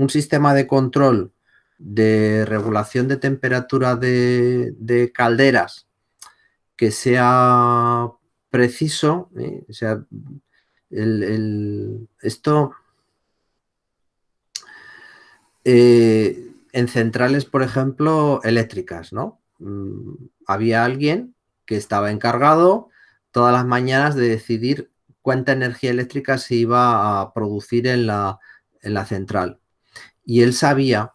sistema de control de regulación de temperatura de calderas que sea preciso, o sea, esto en centrales, por ejemplo, eléctricas, ¿no? Había alguien que estaba encargado todas las mañanas de decidir cuánta energía eléctrica se iba a producir en la central. Y él sabía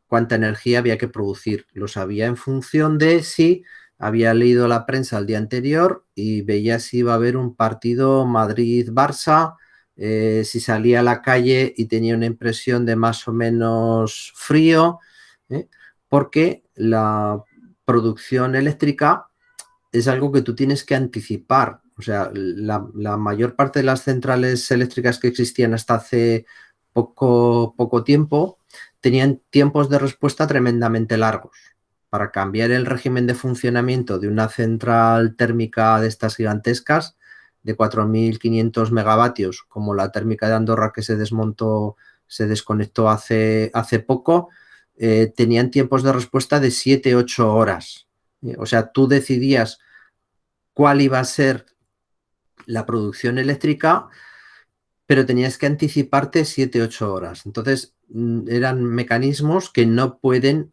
cuánta energía había que producir. Lo sabía en función de si había leído la prensa el día anterior y veía si iba a haber un partido Madrid-Barça, si salía a la calle y tenía una impresión de más o menos frío, porque la producción eléctrica es algo que tú tienes que anticipar. O sea, la mayor parte de las centrales eléctricas que existían hasta hace poco tiempo tenían tiempos de respuesta tremendamente largos. Para cambiar el régimen de funcionamiento de una central térmica de estas gigantescas, de 4.500 megavatios, como la térmica de Andorra que se desconectó hace poco, tenían tiempos de respuesta de 7-8 horas. O sea, tú decidías cuál iba a ser la producción eléctrica, pero tenías que anticiparte 7-8 horas. Entonces, eran mecanismos que no pueden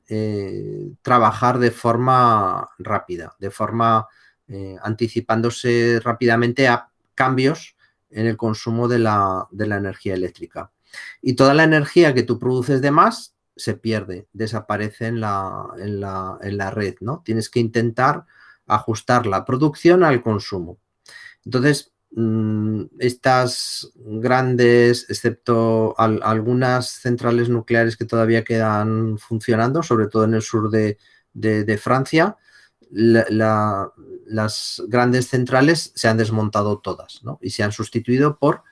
trabajar de forma rápida, de forma anticipándose rápidamente a cambios en el consumo de la energía eléctrica. Y toda la energía que tú produces de más se pierde, desaparece en la red, ¿no? Tienes que intentar ajustar la producción al consumo. Entonces, estas grandes, excepto algunas centrales nucleares que todavía quedan funcionando, sobre todo en el sur de Francia, las grandes centrales se han desmontado todas, ¿no? Y se han sustituido por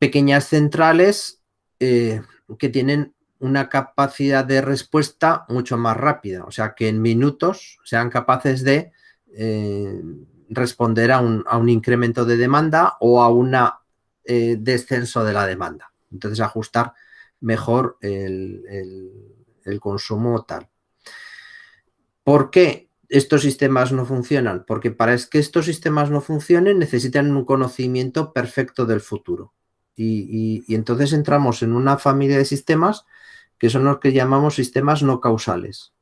pequeñas centrales que tienen una capacidad de respuesta mucho más rápida, o sea, que en minutos sean capaces de responder a un incremento de demanda o a un descenso de la demanda. Entonces, ajustar mejor el consumo tal. ¿Por qué estos sistemas no funcionan? Porque para que estos sistemas no funcionen necesitan un conocimiento perfecto del futuro. Y entonces entramos en una familia de sistemas que son los que llamamos sistemas no causales.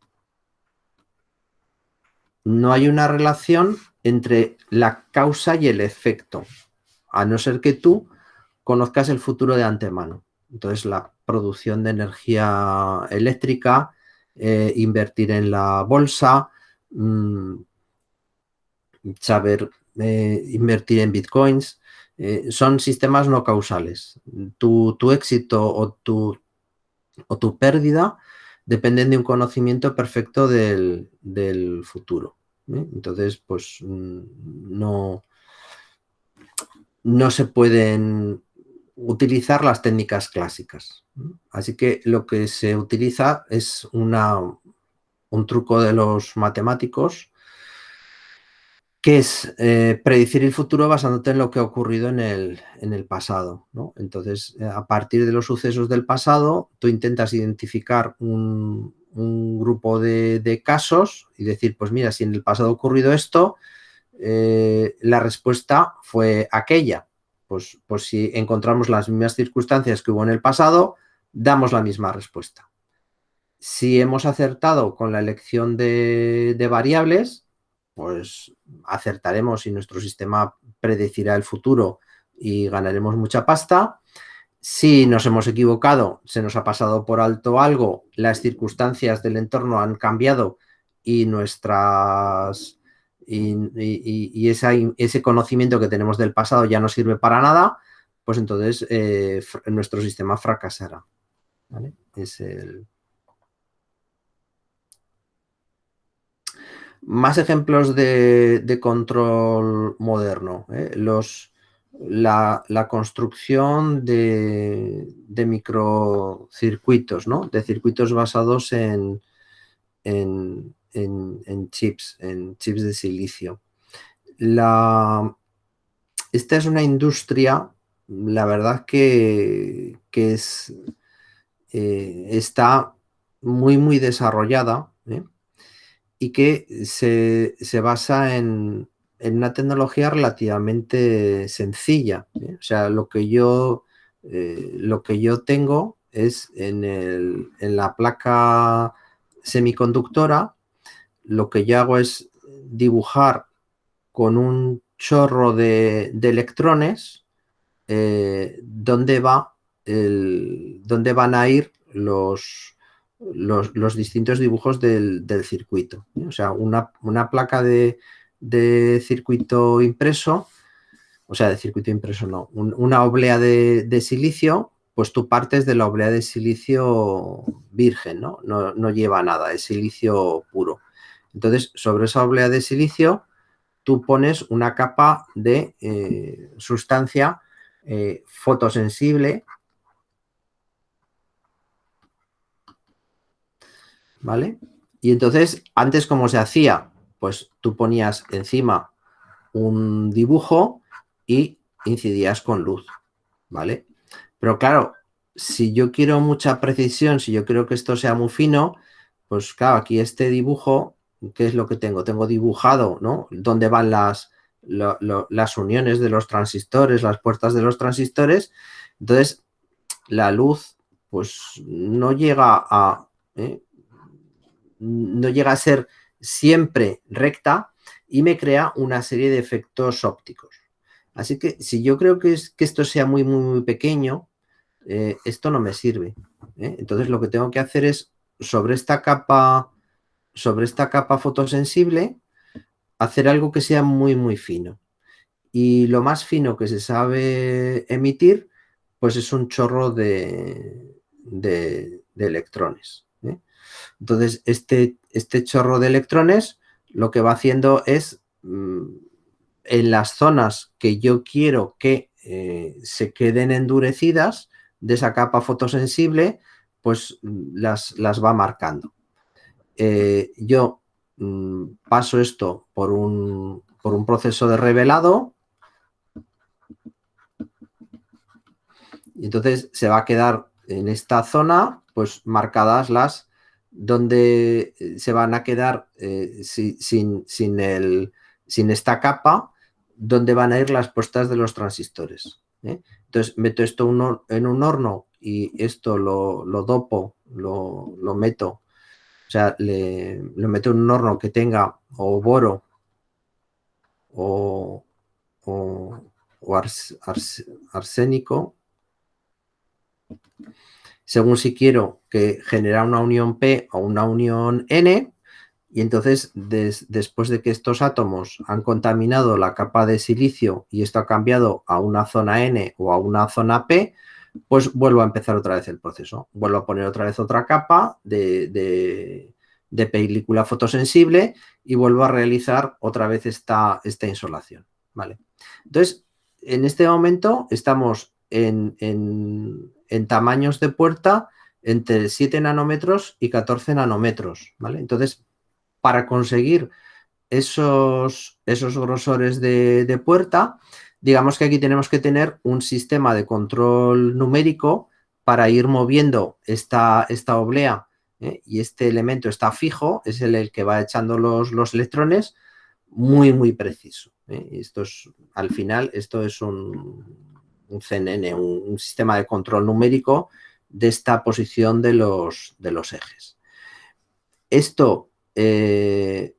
No hay una relación entre la causa y el efecto, a no ser que tú conozcas el futuro de antemano. Entonces, la producción de energía eléctrica, invertir en la bolsa, saber invertir en bitcoins, son sistemas no causales. Tu éxito o tu pérdida dependen de un conocimiento perfecto del futuro. Entonces, pues no se pueden utilizar las técnicas clásicas. Así que lo que se utiliza es un truco de los matemáticos, que es predecir el futuro basándote en lo que ha ocurrido en el pasado, ¿no? Entonces, a partir de los sucesos del pasado, tú intentas identificar un grupo de casos y decir, pues mira, si en el pasado ha ocurrido esto, la respuesta fue aquella. Pues si encontramos las mismas circunstancias que hubo en el pasado, damos la misma respuesta. Si hemos acertado con la elección de variables, pues acertaremos y nuestro sistema predecirá el futuro y ganaremos mucha pasta. Si nos hemos equivocado, se nos ha pasado por alto algo, las circunstancias del entorno han cambiado y y ese conocimiento que tenemos del pasado ya no sirve para nada, pues entonces nuestro sistema fracasará. ¿Vale? Más ejemplos de control moderno. La construcción de microcircuitos, ¿no? De circuitos basados en chips de silicio. Esta es una industria, la verdad que está muy desarrollada, ¿eh? Y que se basa en una tecnología relativamente sencilla, ¿eh? O sea, lo que yo tengo es en la placa semiconductora, lo que yo hago es dibujar con un chorro de electrones dónde van a ir los distintos dibujos del circuito. O sea, una placa de circuito impreso, o sea, de circuito impreso no, una oblea de silicio, pues tú partes de la oblea de silicio virgen, ¿no? No lleva nada, es silicio puro. Entonces, sobre esa oblea de silicio, tú pones una capa de sustancia fotosensible, ¿vale? Y entonces, antes, ¿cómo se hacía? Pues tú ponías encima un dibujo y incidías con luz, ¿vale? Pero claro, si yo quiero mucha precisión, si yo quiero que esto sea muy fino, pues claro, aquí este dibujo, ¿qué es lo que tengo? Tengo dibujado, ¿no? Dónde van las uniones de los transistores, las puertas de los transistores. Entonces, la luz, pues no llega no llega a ser siempre recta y me crea una serie de efectos ópticos. Así que si yo creo que esto sea muy pequeño, esto no me sirve. Entonces lo que tengo que hacer es sobre esta capa fotosensible hacer algo que sea muy fino. Y lo más fino que se sabe emitir, pues es un chorro de electrones. Entonces, este chorro de electrones lo que va haciendo es, en las zonas que yo quiero que se queden endurecidas de esa capa fotosensible, pues las va marcando. Yo paso esto por un proceso de revelado y entonces se va a quedar en esta zona pues marcadas las donde se van a quedar sin esta capa, donde van a ir las puestas de los transistores. Entonces meto esto en un horno y esto lo dopo, lo meto, o sea, lo meto en un horno que tenga o boro o arsénico, según si quiero que genera una unión P o una unión N, y entonces después de que estos átomos han contaminado la capa de silicio y esto ha cambiado a una zona N o a una zona P, pues vuelvo a empezar otra vez el proceso. Vuelvo a poner otra vez otra capa de película fotosensible y vuelvo a realizar otra vez esta insolación. ¿Vale? Entonces, en este momento estamos en tamaños de puerta entre 7 nanómetros y 14 nanómetros. ¿Vale? Entonces, para conseguir esos grosores de puerta, digamos que aquí tenemos que tener un sistema de control numérico para ir moviendo esta oblea, y este elemento está fijo, es el que va echando los electrones, muy preciso. Esto es, al final, esto es un CNN, un sistema de control numérico de esta posición de los ejes. Esto tiene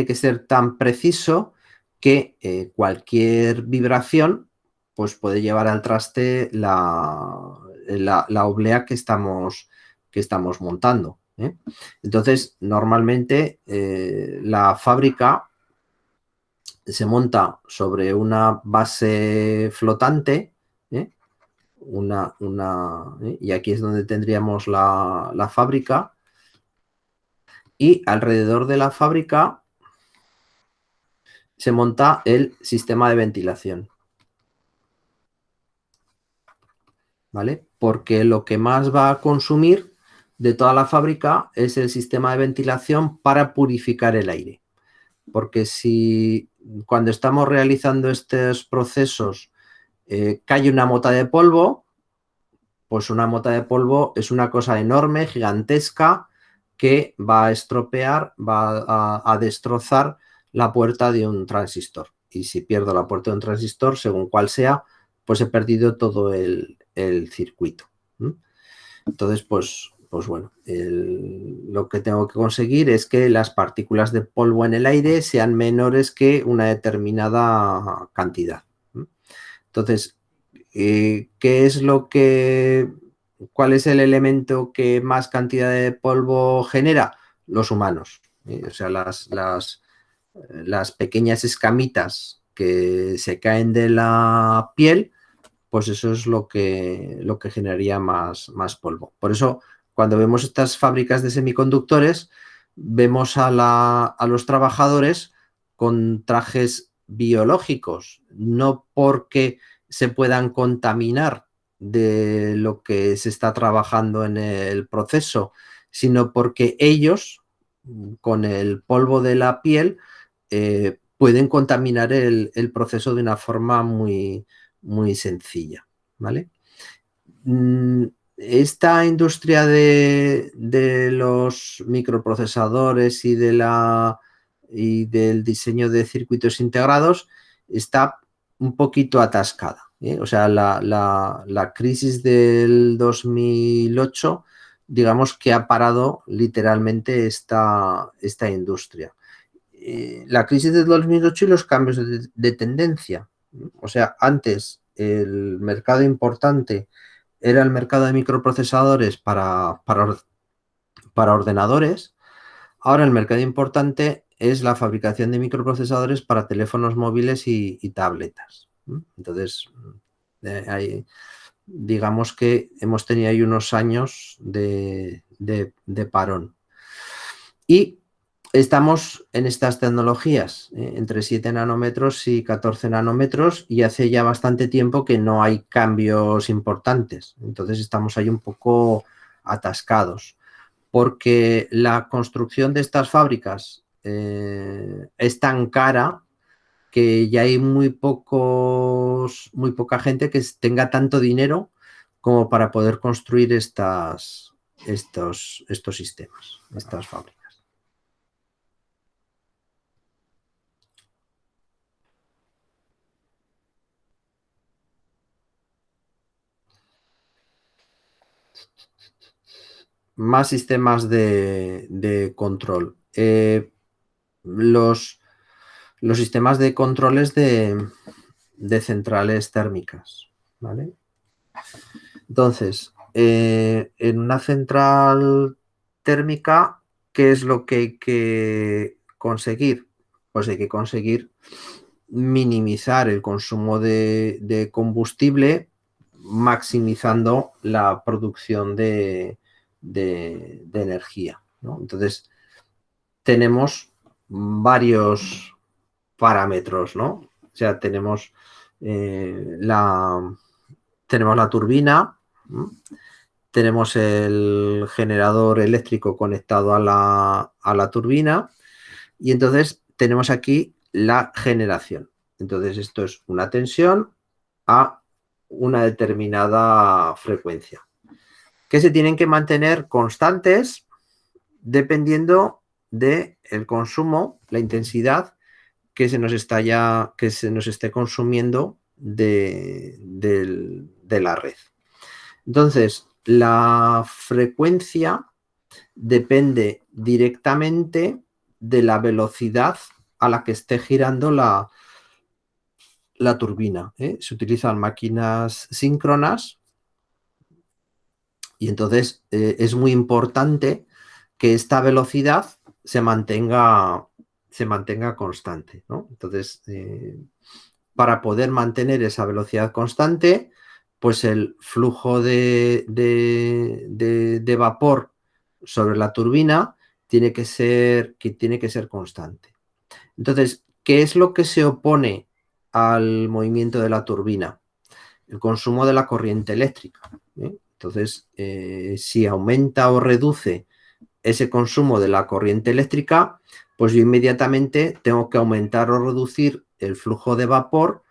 que ser tan preciso que cualquier vibración pues puede llevar al traste la oblea que estamos montando. ¿eh? Entonces, normalmente la fábrica se monta sobre una base flotante, ¿eh? Y aquí es donde tendríamos la fábrica, y alrededor de la fábrica se monta el sistema de ventilación, ¿vale? Porque lo que más va a consumir de toda la fábrica es el sistema de ventilación para purificar el aire. Porque si cuando estamos realizando estos procesos cae una mota de polvo, pues una mota de polvo es una cosa enorme, gigantesca, que va a estropear, va a destrozar la puerta de un transistor. Y si pierdo la puerta de un transistor, según cuál sea, pues he perdido todo el circuito. Entonces, pues bueno, lo que tengo que conseguir es que las partículas de polvo en el aire sean menores que una determinada cantidad. Entonces, ¿cuál es el elemento que más cantidad de polvo genera? Los humanos. O sea, las pequeñas escamitas que se caen de la piel, pues eso es lo que generaría más polvo. Por eso, cuando vemos estas fábricas de semiconductores, vemos a los trabajadores con trajes biológicos, no porque se puedan contaminar de lo que se está trabajando en el proceso, sino porque ellos, con el polvo de la piel, pueden contaminar el proceso de una forma muy sencilla, ¿vale? Esta industria de los microprocesadores y del diseño de circuitos integrados está un poquito atascada, ¿eh? O sea, la crisis del 2008, digamos que ha parado literalmente esta industria. La crisis del 2008 y los cambios de tendencia. O sea, antes el mercado importante era el mercado de microprocesadores para ordenadores. Ahora el mercado importante es la fabricación de microprocesadores para teléfonos móviles y tabletas. Entonces, digamos que hemos tenido ahí unos años de parón. Y estamos en estas tecnologías, entre 7 nanómetros y 14 nanómetros, y hace ya bastante tiempo que no hay cambios importantes. Entonces estamos ahí un poco atascados, porque la construcción de estas fábricas es tan cara que ya hay muy poca gente que tenga tanto dinero como para poder construir estos sistemas, estas fábricas. Más sistemas de control. Los sistemas de controles de centrales térmicas, ¿vale? Entonces, en una central térmica, ¿qué es lo que hay que conseguir? Pues hay que conseguir minimizar el consumo de combustible, maximizando la producción de energía, ¿no? Entonces, tenemos varios parámetros, ¿no? O sea, tenemos la turbina, ¿no? Tenemos el generador eléctrico conectado a la turbina, y entonces tenemos aquí la generación. Entonces, esto es una tensión a una determinada frecuencia, que se tienen que mantener constantes dependiendo del consumo, la intensidad que se nos esté consumiendo de la red. Entonces, la frecuencia depende directamente de la velocidad a la que esté girando la turbina, ¿eh? Se utilizan máquinas síncronas, y entonces es muy importante que esta velocidad se mantenga constante, ¿no? Entonces, para poder mantener esa velocidad constante, pues el flujo de vapor sobre la turbina tiene que ser constante. Entonces, ¿qué es lo que se opone al movimiento de la turbina? El consumo de la corriente eléctrica, ¿eh? Entonces, si aumenta o reduce ese consumo de la corriente eléctrica, pues yo inmediatamente tengo que aumentar o reducir el flujo de vapor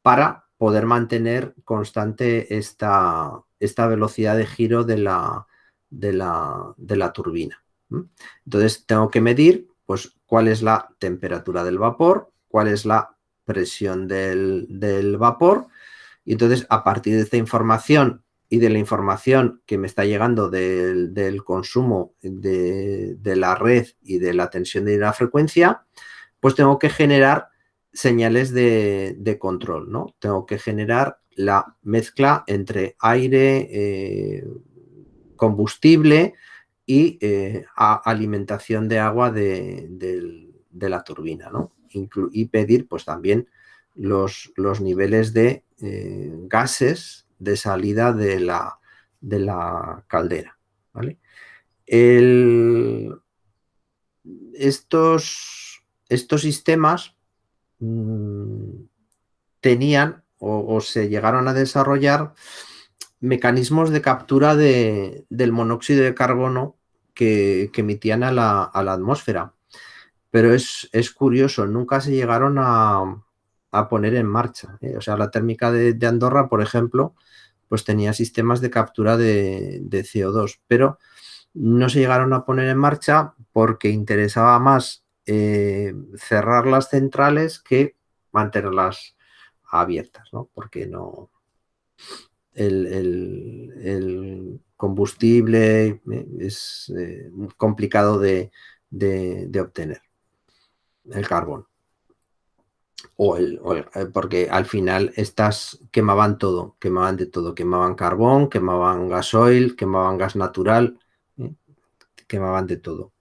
para poder mantener constante esta velocidad de giro de la turbina. Entonces tengo que medir pues, cuál es la temperatura del vapor, cuál es la presión del vapor, y entonces a partir de esta información y de la información que me está llegando del consumo de la red y de la tensión de la frecuencia, pues tengo que generar señales de control, ¿no? Tengo que generar la mezcla entre aire, combustible y alimentación de agua de la turbina, ¿no? Y pedir pues también los niveles de gases de salida de la caldera, ¿vale? Estos sistemas tenían o se llegaron a desarrollar mecanismos de captura del monóxido de carbono que emitían a la atmósfera. Pero es curioso, nunca se llegaron a poner en marcha, ¿eh? O sea, la térmica de Andorra, por ejemplo, pues tenía sistemas de captura de CO2, pero no se llegaron a poner en marcha porque interesaba más cerrar las centrales que mantenerlas abiertas, ¿no? Porque no el combustible es complicado de obtener, el carbón. Porque al final estas quemaban todo, quemaban de todo, quemaban carbón, quemaban gasoil, quemaban gas natural, quemaban de todo.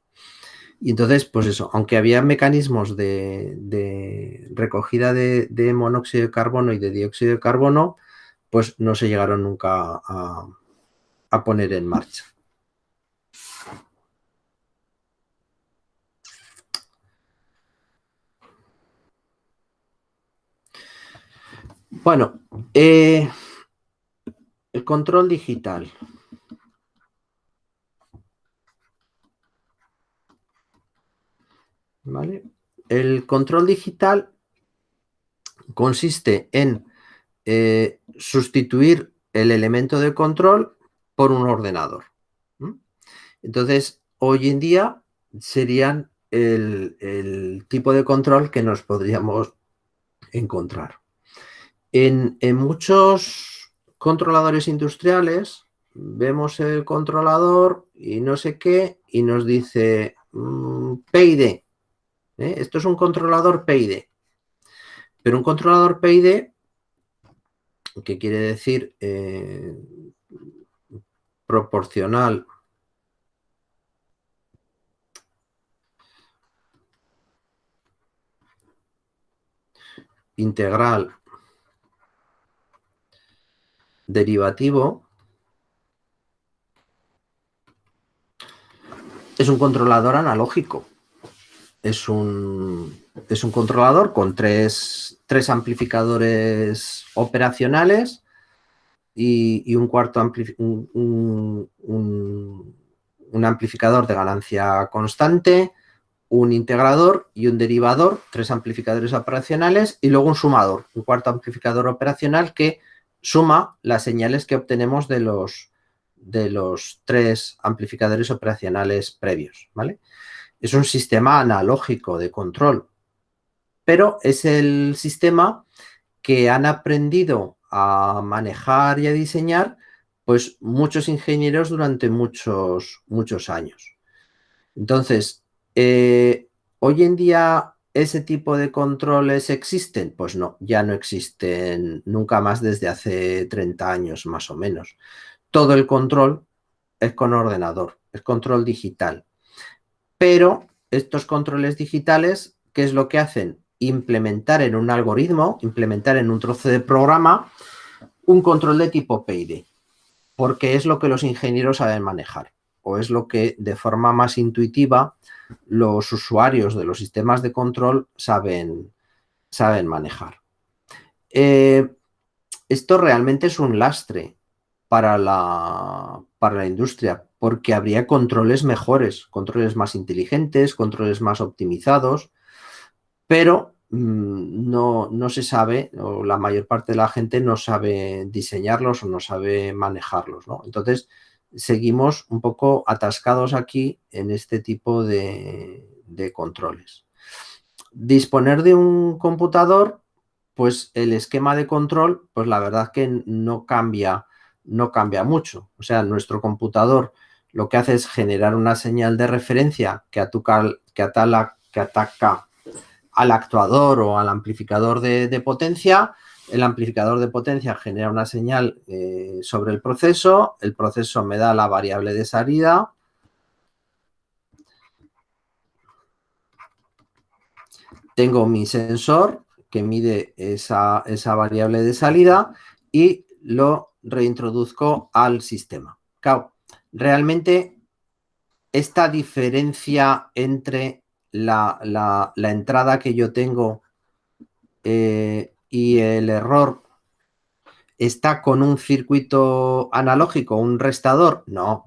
Y entonces, pues eso, aunque había mecanismos de recogida de monóxido de carbono y de dióxido de carbono, pues no se llegaron nunca a poner en marcha. Bueno, el control digital. ¿Vale? El control digital consiste en sustituir el elemento de control por un ordenador. Entonces, hoy en día serían el tipo de control que nos podríamos encontrar. En muchos controladores industriales vemos el controlador y no sé qué y nos dice PID. Esto es un controlador PID. Pero un controlador PID, que quiere decir proporcional integral derivativo, es un controlador analógico. Es un controlador con tres amplificadores operacionales y un cuarto un amplificador de ganancia constante, un integrador y un derivador, tres amplificadores operacionales y luego un sumador, un cuarto amplificador operacional que suma las señales que obtenemos de los tres amplificadores operacionales previos, ¿vale? Es un sistema analógico de control, pero es el sistema que han aprendido a manejar y a diseñar pues muchos ingenieros durante muchos años. Entonces, ¿hoy en día ese tipo de controles existen? Pues no, ya no existen nunca más desde hace 30 años más o menos. Todo el control es con ordenador, es control digital. pero estos controles digitales, ¿qué es lo que hacen? Implementar en un algoritmo, implementar en un trozo de programa un control de tipo PID, porque es lo que los ingenieros saben manejar o es lo que de forma más intuitiva los usuarios de los sistemas de control saben manejar. Esto realmente es un lastre para la industria, porque habría controles mejores, controles más inteligentes, controles más optimizados, pero no se sabe, o la mayor parte de la gente no sabe diseñarlos o no sabe manejarlos, ¿no? Entonces, seguimos un poco atascados aquí en este tipo de controles. Disponer de un computador, pues el esquema de control, pues la verdad que no cambia mucho. O sea, nuestro computador lo que hace es generar una señal de referencia que ataca al actuador o al amplificador de potencia. El amplificador de potencia genera una señal sobre el proceso me da la variable de salida. Tengo mi sensor que mide esa variable de salida y lo reintroduzco al sistema. Claro, realmente esta diferencia entre la entrada que yo tengo y el error está con un circuito analógico, un restador, no,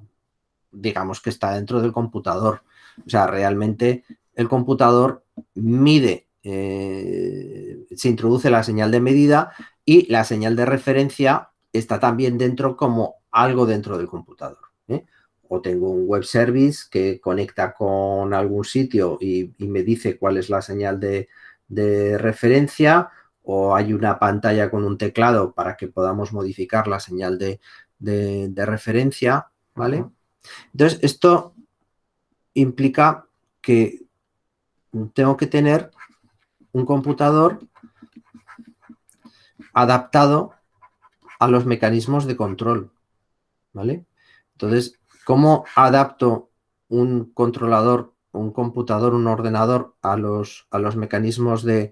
digamos que está dentro del computador. O sea, realmente el computador mide, se introduce la señal de medida y la señal de referencia está también dentro como algo dentro del computador, ¿eh? O tengo un web service que conecta con algún sitio y me dice cuál es la señal de referencia, o hay una pantalla con un teclado para que podamos modificar la señal de referencia, ¿vale? Entonces, esto implica que tengo que tener un computador adaptado a los mecanismos de control, ¿vale? Entonces, ¿cómo adapto un controlador, un computador, un ordenador a los mecanismos de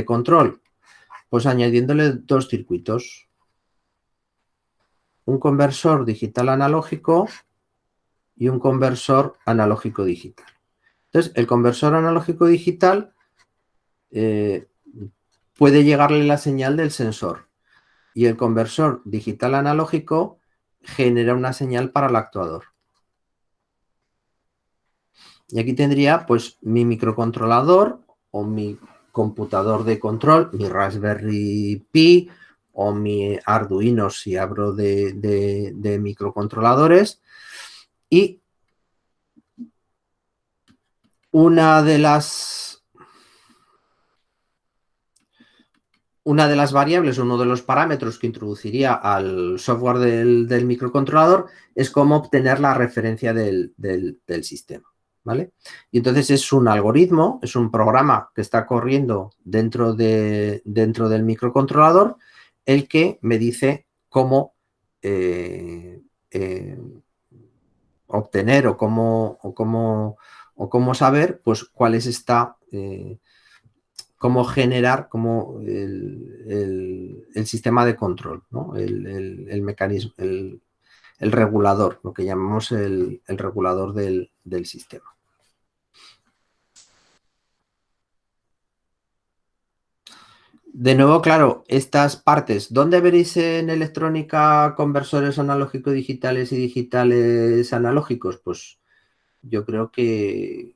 control? Pues añadiéndole dos circuitos. Un conversor digital analógico y un conversor analógico digital. Entonces, el conversor analógico digital puede llegarle la señal del sensor y el conversor digital analógico genera una señal para el actuador. Y aquí tendría pues mi microcontrolador o mi computador de control, mi Raspberry Pi o mi Arduino si abro de microcontroladores, y una de las variables, uno de los parámetros que introduciría al software del microcontrolador es cómo obtener la referencia del sistema, ¿vale? Y entonces es un algoritmo, es un programa que está corriendo dentro del microcontrolador el que me dice cómo obtener o cómo saber pues cuál es esta... cómo generar el sistema de control, ¿no? el mecanismo, el regulador, lo que llamamos el regulador del sistema. De nuevo, claro, estas partes, ¿dónde veréis en electrónica conversores analógico-digitales y digitales analógicos? Pues yo creo que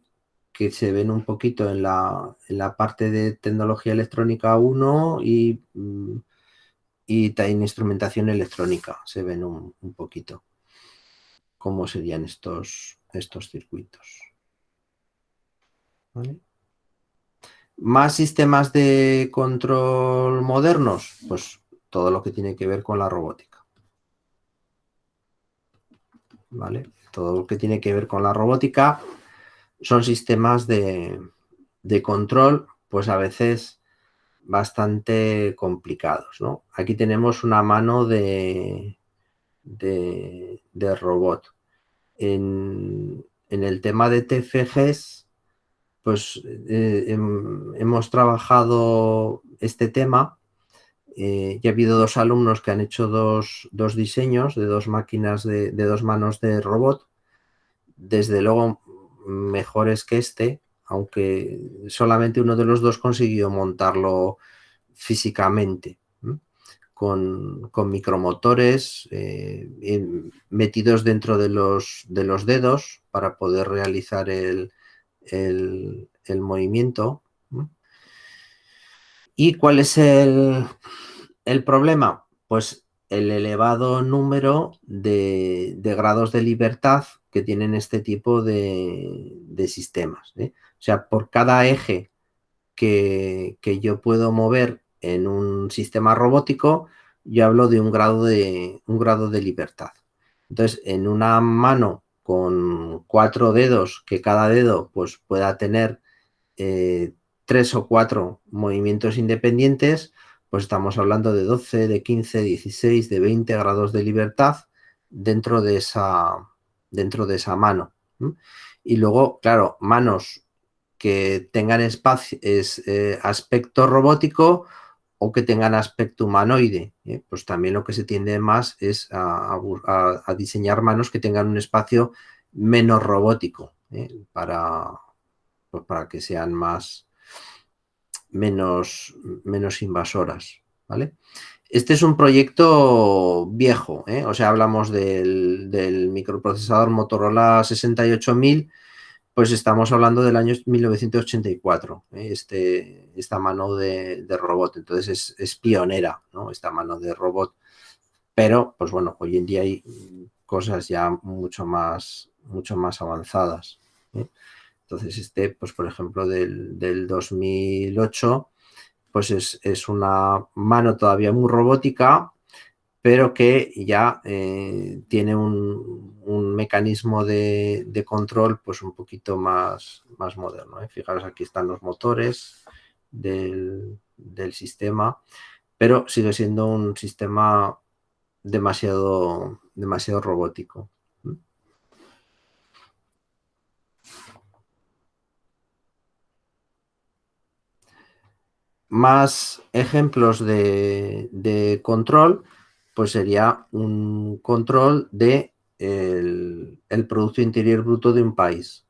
se ven un poquito en la parte de tecnología electrónica 1 y en instrumentación electrónica se ven un poquito cómo serían estos circuitos. ¿Vale? Más sistemas de control modernos, pues todo lo que tiene que ver con la robótica. ¿Vale? Todo lo que tiene que ver con la robótica son sistemas de control, pues a veces bastante complicados, ¿no? Aquí tenemos una mano de robot. En en el tema de TFGs, pues hemos trabajado este tema y ha habido dos alumnos que han hecho dos diseños de dos máquinas de dos manos de robot, desde luego mejores que este, aunque solamente uno de los dos consiguió montarlo físicamente, ¿m? Con micromotores metidos dentro de los dedos para poder realizar el movimiento. ¿M? ¿Y cuál es el problema? Pues el elevado número de grados de libertad que tienen este tipo de sistemas, ¿eh? O sea, por cada eje que yo puedo mover en un sistema robótico, yo hablo de un grado de libertad. Entonces, en una mano con 4 dedos, que cada dedo pues, pueda tener 3 o 4 movimientos independientes, pues estamos hablando de 12, de 15, 16, de 20 grados de libertad dentro de esa mano. Y luego, claro, manos que tengan aspecto robótico o que tengan aspecto humanoide. Pues también lo que se tiende más es a diseñar manos que tengan un espacio menos robótico, pues para que sean menos invasoras, ¿vale? Este es un proyecto viejo, o sea, hablamos del microprocesador Motorola 68000, pues estamos hablando del año 1984, esta mano de robot. Entonces es pionera, ¿no? Esta mano de robot. Pero, pues bueno, hoy en día hay cosas ya mucho más avanzadas, ¿eh? Entonces pues por ejemplo, del 2008, pues es una mano todavía muy robótica, pero que ya tiene un mecanismo de control pues un poquito más moderno, ¿eh? Fijaros, aquí están los motores del sistema, pero sigue siendo un sistema demasiado robótico. Más ejemplos de control, pues sería un control de el Producto Interior Bruto de un país.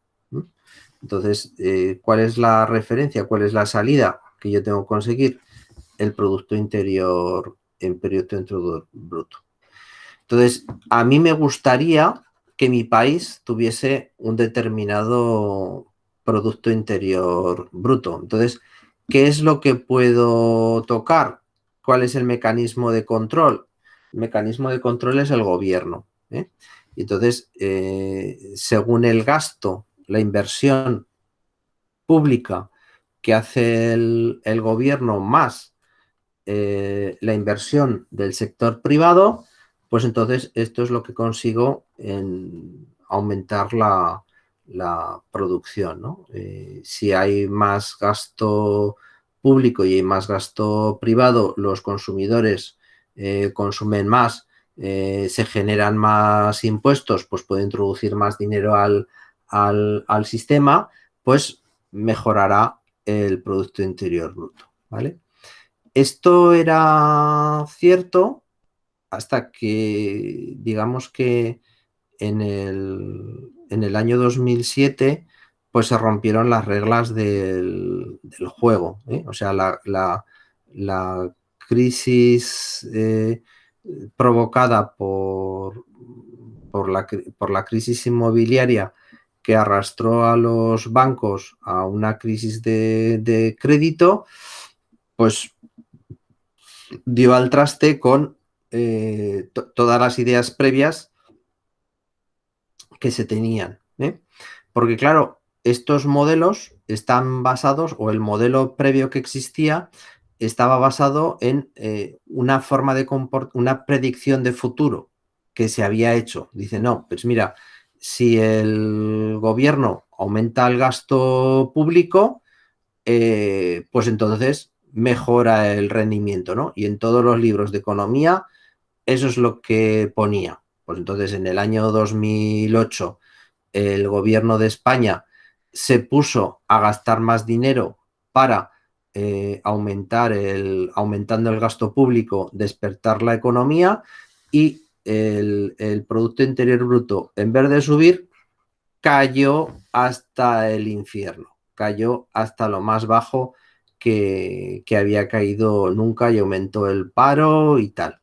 Entonces, ¿cuál es la referencia? ¿Cuál es la salida que yo tengo que conseguir? El Producto Interior Bruto. Entonces, a mí me gustaría que mi país tuviese un determinado Producto Interior Bruto. Entonces, ¿qué es lo que puedo tocar? ¿Cuál es el mecanismo de control? El mecanismo de control es el gobierno, ¿eh? Entonces, según el gasto, la inversión pública que hace el gobierno más la inversión del sector privado, pues entonces esto es lo que consigo en aumentar la producción, ¿no? Si hay más gasto público y hay más gasto privado, los consumidores consumen más, se generan más impuestos, pues puede introducir más dinero al sistema, pues mejorará el Producto Interior Bruto, ¿vale? Esto era cierto hasta que, digamos que en el año 2007, pues se rompieron las reglas del juego, ¿eh? O sea, la crisis provocada por la crisis inmobiliaria, que arrastró a los bancos a una crisis de crédito, pues dio al traste con todas las ideas previas que se tenían, ¿eh? Porque claro, estos modelos están basados, o el modelo previo que existía estaba basado en una forma de una predicción de futuro que se había hecho. Dice, no, pues mira, si el gobierno aumenta el gasto público, pues entonces mejora el rendimiento, ¿no? Y en todos los libros de economía eso es lo que ponía. Pues entonces en el año 2008 el gobierno de España se puso a gastar más dinero para aumentando el gasto público, despertar la economía, y el Producto Interior Bruto, en vez de subir, cayó hasta el infierno, cayó hasta lo más bajo que había caído nunca, y aumentó el paro y tal,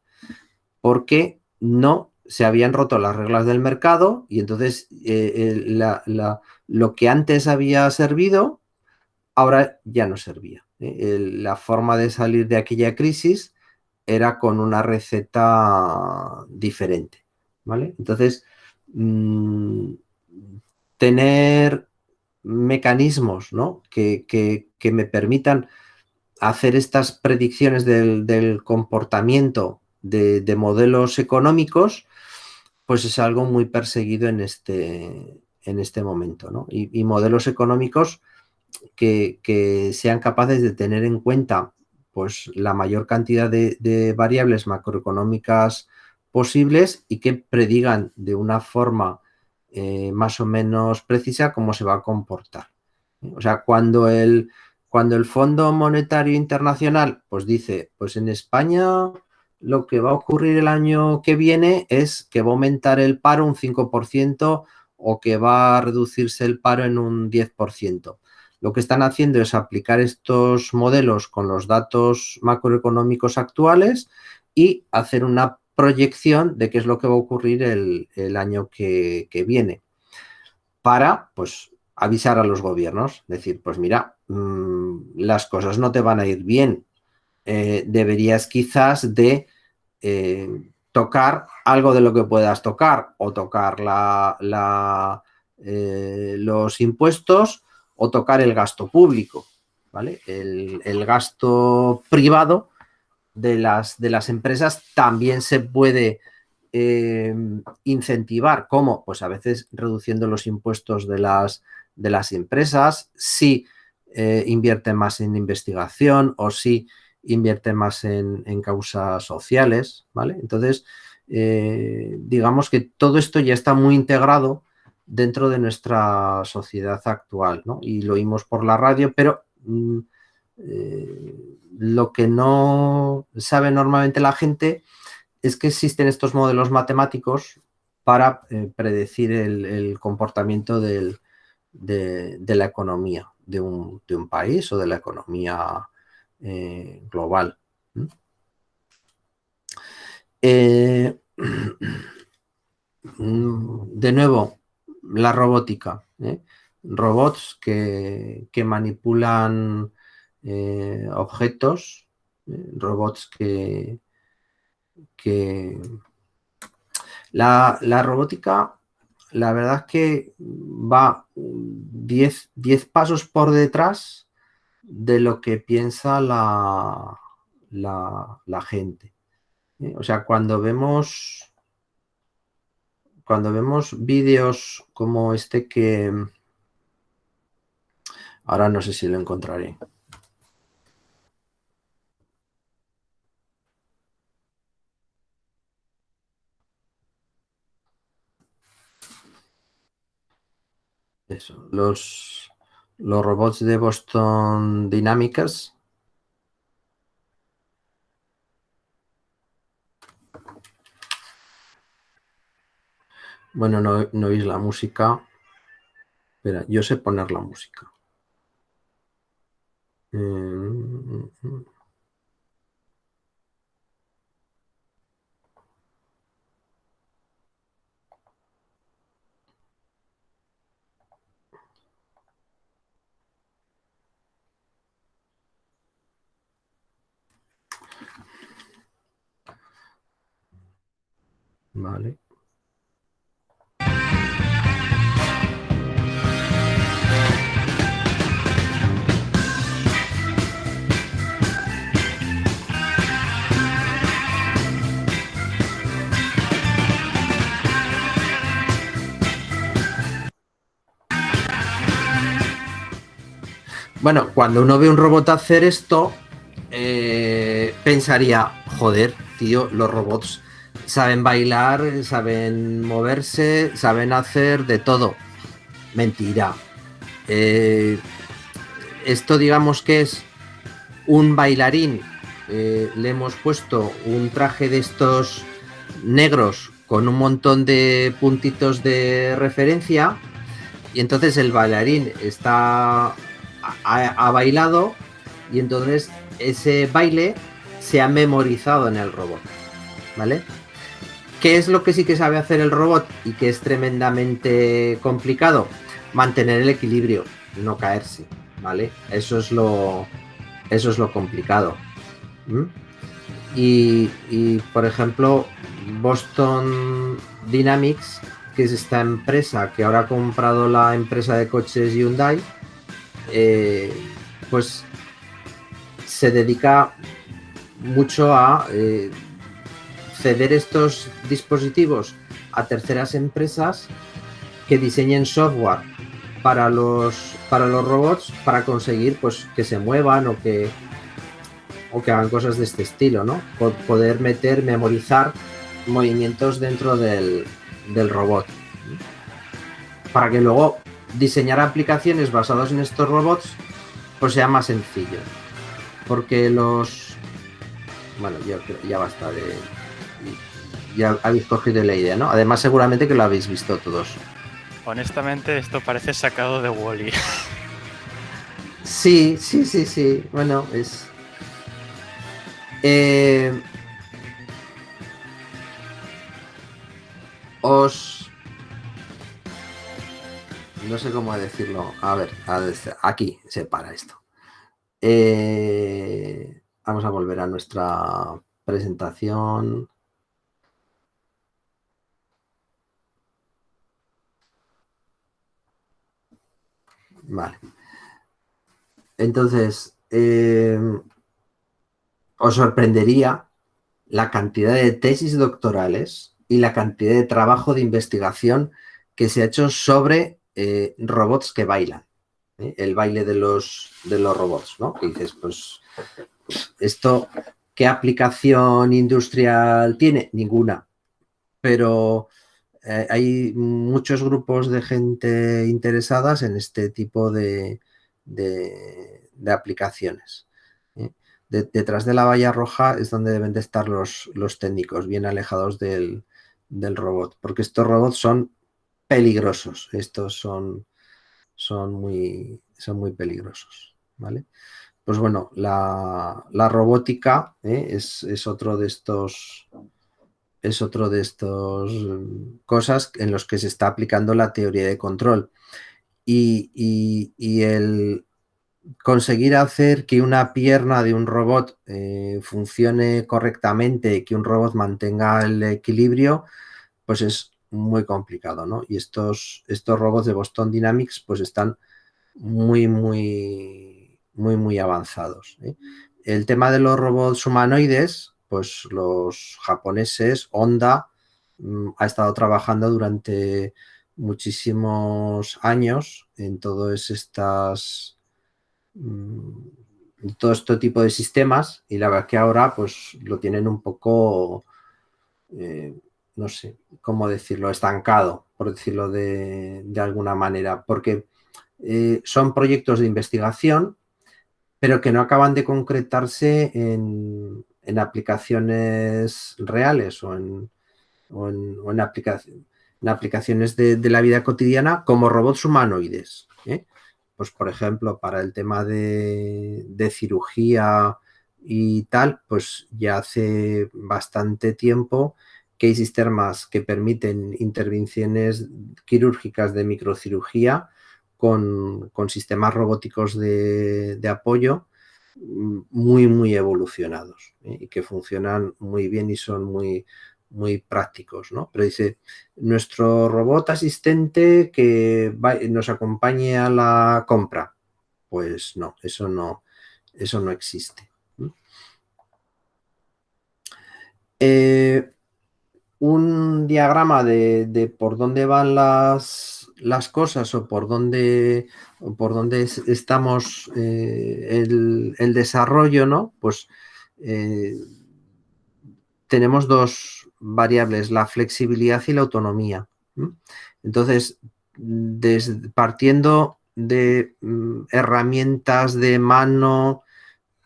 porque no se habían roto las reglas del mercado, y entonces lo que antes había servido, ahora ya no servía. La forma de salir de aquella crisis era con una receta diferente, ¿vale? Entonces, tener mecanismos, ¿no?, que me permitan hacer estas predicciones del comportamiento de modelos económicos, pues es algo muy perseguido en este momento, ¿no? Y modelos económicos que sean capaces de tener en cuenta, pues, la mayor cantidad de variables macroeconómicas posibles, y que predigan de una forma más o menos precisa cómo se va a comportar. O sea, cuando el Fondo Monetario Internacional pues dice, pues en España lo que va a ocurrir el año que viene es que va a aumentar el paro un 5%, o que va a reducirse el paro en un 10%. Lo que están haciendo es aplicar estos modelos con los datos macroeconómicos actuales y hacer una proyección de qué es lo que va a ocurrir el año que viene, para, pues, avisar a los gobiernos, decir, pues mira, las cosas no te van a ir bien, deberías quizás de tocar algo de lo que puedas tocar, o tocar los impuestos, o tocar el gasto público, ¿vale? El gasto privado de las empresas también se puede incentivar. ¿Cómo? Pues a veces reduciendo los impuestos de las empresas, si invierte más en investigación, o si invierte más en causas sociales, ¿vale? Entonces, digamos que todo esto ya está muy integrado dentro de nuestra sociedad actual, ¿no? Y lo oímos por la radio, pero lo que no sabe normalmente la gente es que existen estos modelos matemáticos para predecir el comportamiento de la economía de un país, o de la economía global. De nuevo, la robótica, robots que manipulan objetos, robots que la robótica, la verdad es que va 10 pasos por detrás de lo que piensa la gente. O sea, cuando vemos vídeos como este, que ahora no sé si lo encontraré. Eso, los robots de Boston Dynamics. Bueno, no oís la música. Espera, yo sé poner la música. Vale. Bueno, cuando uno ve un robot hacer esto, pensaría, joder, tío, los robots saben bailar, saben moverse, saben hacer de todo. Mentira. Esto digamos que es un bailarín. Le hemos puesto un traje de estos negros con un montón de puntitos de referencia y entonces el bailarín ha bailado y entonces ese baile se ha memorizado en el robot, ¿vale? ¿Qué es lo que sí que sabe hacer el robot y que es tremendamente complicado? Mantener el equilibrio, no caerse, ¿vale? Eso es lo complicado. Y, por ejemplo, Boston Dynamics, que es esta empresa que ahora ha comprado la empresa de coches Hyundai, pues se dedica mucho a ceder estos dispositivos a terceras empresas que diseñen software para los robots para conseguir pues que se muevan o que hagan cosas de este estilo, ¿no? Poder memorizar movimientos dentro del robot, para que luego diseñar aplicaciones basadas en estos robots pues sea más sencillo, porque bueno, yo creo ya basta de... Ya habéis cogido la idea, ¿no? Además seguramente que lo habéis visto todos. Honestamente, esto parece sacado de Wall-E. Sí. Bueno, es... No sé cómo decirlo. A ver, aquí se para esto. Vamos a volver a nuestra presentación. Vale. Entonces, os sorprendería la cantidad de tesis doctorales y la cantidad de trabajo de investigación que se ha hecho sobre robots que bailan. El baile de los robots, ¿no? Que dices, pues, esto, ¿qué aplicación industrial tiene? Ninguna. Pero hay muchos grupos de gente interesadas en este tipo de aplicaciones. Detrás de la valla roja es donde deben de estar los técnicos, bien alejados del robot, porque estos robots son peligrosos. Estos son muy peligrosos, ¿vale? Pues bueno, la robótica es otro de estos cosas en los que se está aplicando la teoría de control. Y el conseguir hacer que una pierna de un robot funcione correctamente, que un robot mantenga el equilibrio, pues es muy complicado, ¿no? Y estos robots de Boston Dynamics pues están muy avanzados. El tema de los robots humanoides, pues los japoneses, Honda, ha estado trabajando durante muchísimos años en todo este tipo de sistemas, y la verdad que ahora pues lo tienen un poco, no sé cómo decirlo, estancado, por decirlo de alguna manera, porque son proyectos de investigación, pero que no acaban de concretarse en aplicaciones reales o en aplicaciones de la vida cotidiana como robots humanoides. Pues, por ejemplo, para el tema de cirugía y tal, pues ya hace bastante tiempo que hay sistemas que permiten intervenciones quirúrgicas de microcirugía con sistemas robóticos de apoyo muy evolucionados, y que funcionan muy bien y son muy prácticos, ¿no? Pero dice, nuestro robot asistente que nos acompañe a la compra. Pues no, eso no existe. Un diagrama de por dónde van las cosas o por dónde estamos el desarrollo, ¿no? Pues tenemos dos variables, la flexibilidad y la autonomía. Entonces, partiendo de herramientas de mano,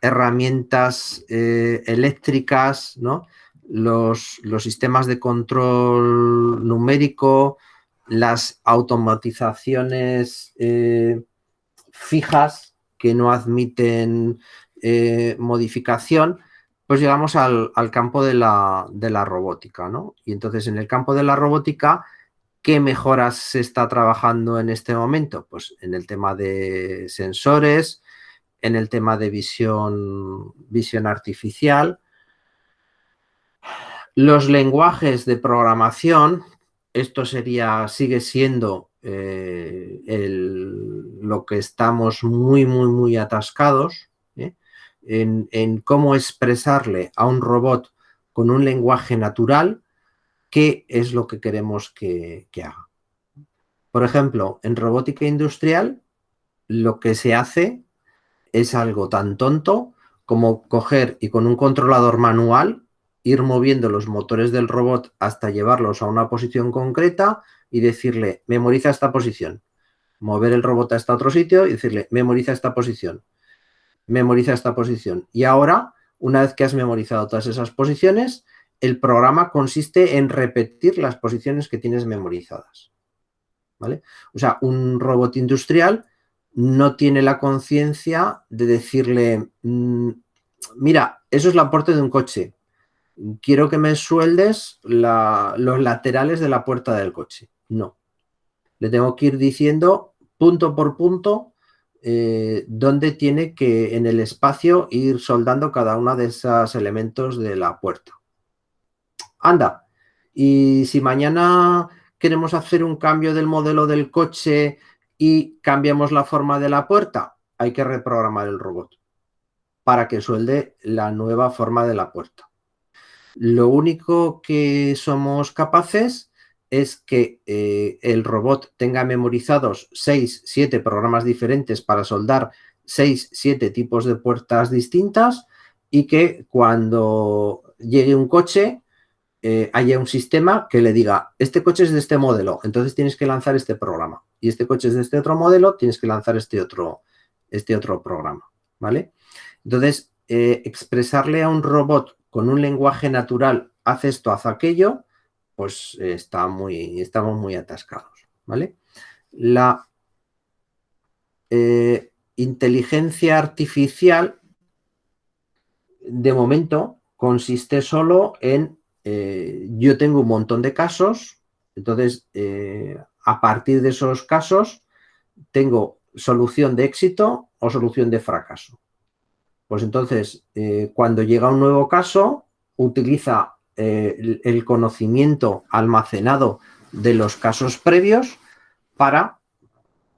herramientas eléctricas, ¿no? Los sistemas de control numérico, las automatizaciones fijas que no admiten modificación, pues llegamos al campo de la robótica, ¿no? Y entonces en el campo de la robótica, ¿qué mejoras se está trabajando en este momento? Pues en el tema de sensores, en el tema de visión artificial. Los lenguajes de programación, esto sigue siendo lo que estamos muy atascados, ¿eh? En cómo expresarle a un robot con un lenguaje natural qué es lo que queremos que haga. Por ejemplo, en robótica industrial, lo que se hace es algo tan tonto como coger y con un controlador manual ir moviendo los motores del robot hasta llevarlos a una posición concreta y decirle, memoriza esta posición. Mover el robot hasta otro sitio y decirle, memoriza esta posición. Memoriza esta posición. Y ahora, una vez que has memorizado todas esas posiciones, el programa consiste en repetir las posiciones que tienes memorizadas. ¿Vale? O sea, un robot industrial no tiene la conciencia de decirle, mira, eso es la puerta de un coche, quiero que me sueldes los laterales de la puerta del coche. No, le tengo que ir diciendo punto por punto dónde tiene que en el espacio ir soldando cada uno de esos elementos de la puerta. Anda, y si mañana queremos hacer un cambio del modelo del coche y cambiamos la forma de la puerta, hay que reprogramar el robot para que suelde la nueva forma de la puerta. Lo único que somos capaces es que el robot tenga memorizados 6, 7 programas diferentes para soldar 6, 7 tipos de puertas distintas y que cuando llegue un coche haya un sistema que le diga, este coche es de este modelo, entonces tienes que lanzar este programa. Y este coche es de este otro modelo, tienes que lanzar este otro programa, ¿vale? Entonces, expresarle a un robot con un lenguaje natural, haz esto, haz aquello, pues estamos muy atascados, ¿vale? La inteligencia artificial, de momento, consiste solo en yo tengo un montón de casos, entonces a partir de esos casos tengo solución de éxito o solución de fracaso. Pues entonces, cuando llega un nuevo caso, utiliza el conocimiento almacenado de los casos previos para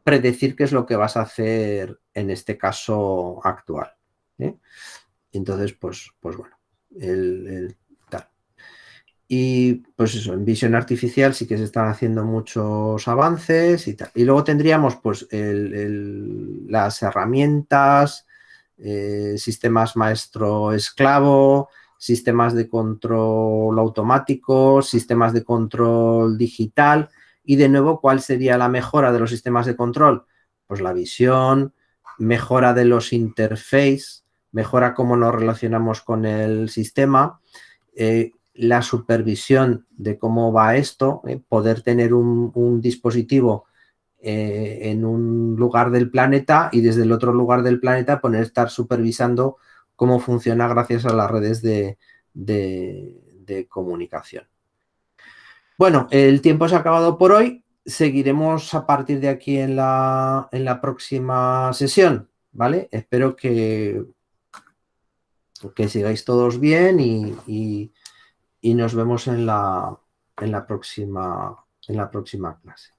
predecir qué es lo que vas a hacer en este caso actual. Entonces, pues bueno, tal. Y pues eso, en visión artificial sí que se están haciendo muchos avances y tal. Y luego tendríamos pues las herramientas, sistemas maestro-esclavo, sistemas de control automático, sistemas de control digital. Y de nuevo, ¿cuál sería la mejora de los sistemas de control? Pues la visión, mejora de los interfaces, mejora cómo nos relacionamos con el sistema, la supervisión de cómo va esto, poder tener un dispositivo en un lugar del planeta y desde el otro lugar del planeta poder estar supervisando cómo funciona gracias a las redes de comunicación. Bueno, el tiempo se ha acabado por hoy. Seguiremos a partir de aquí en la próxima sesión, ¿vale? Espero que sigáis todos bien y nos vemos en la próxima clase.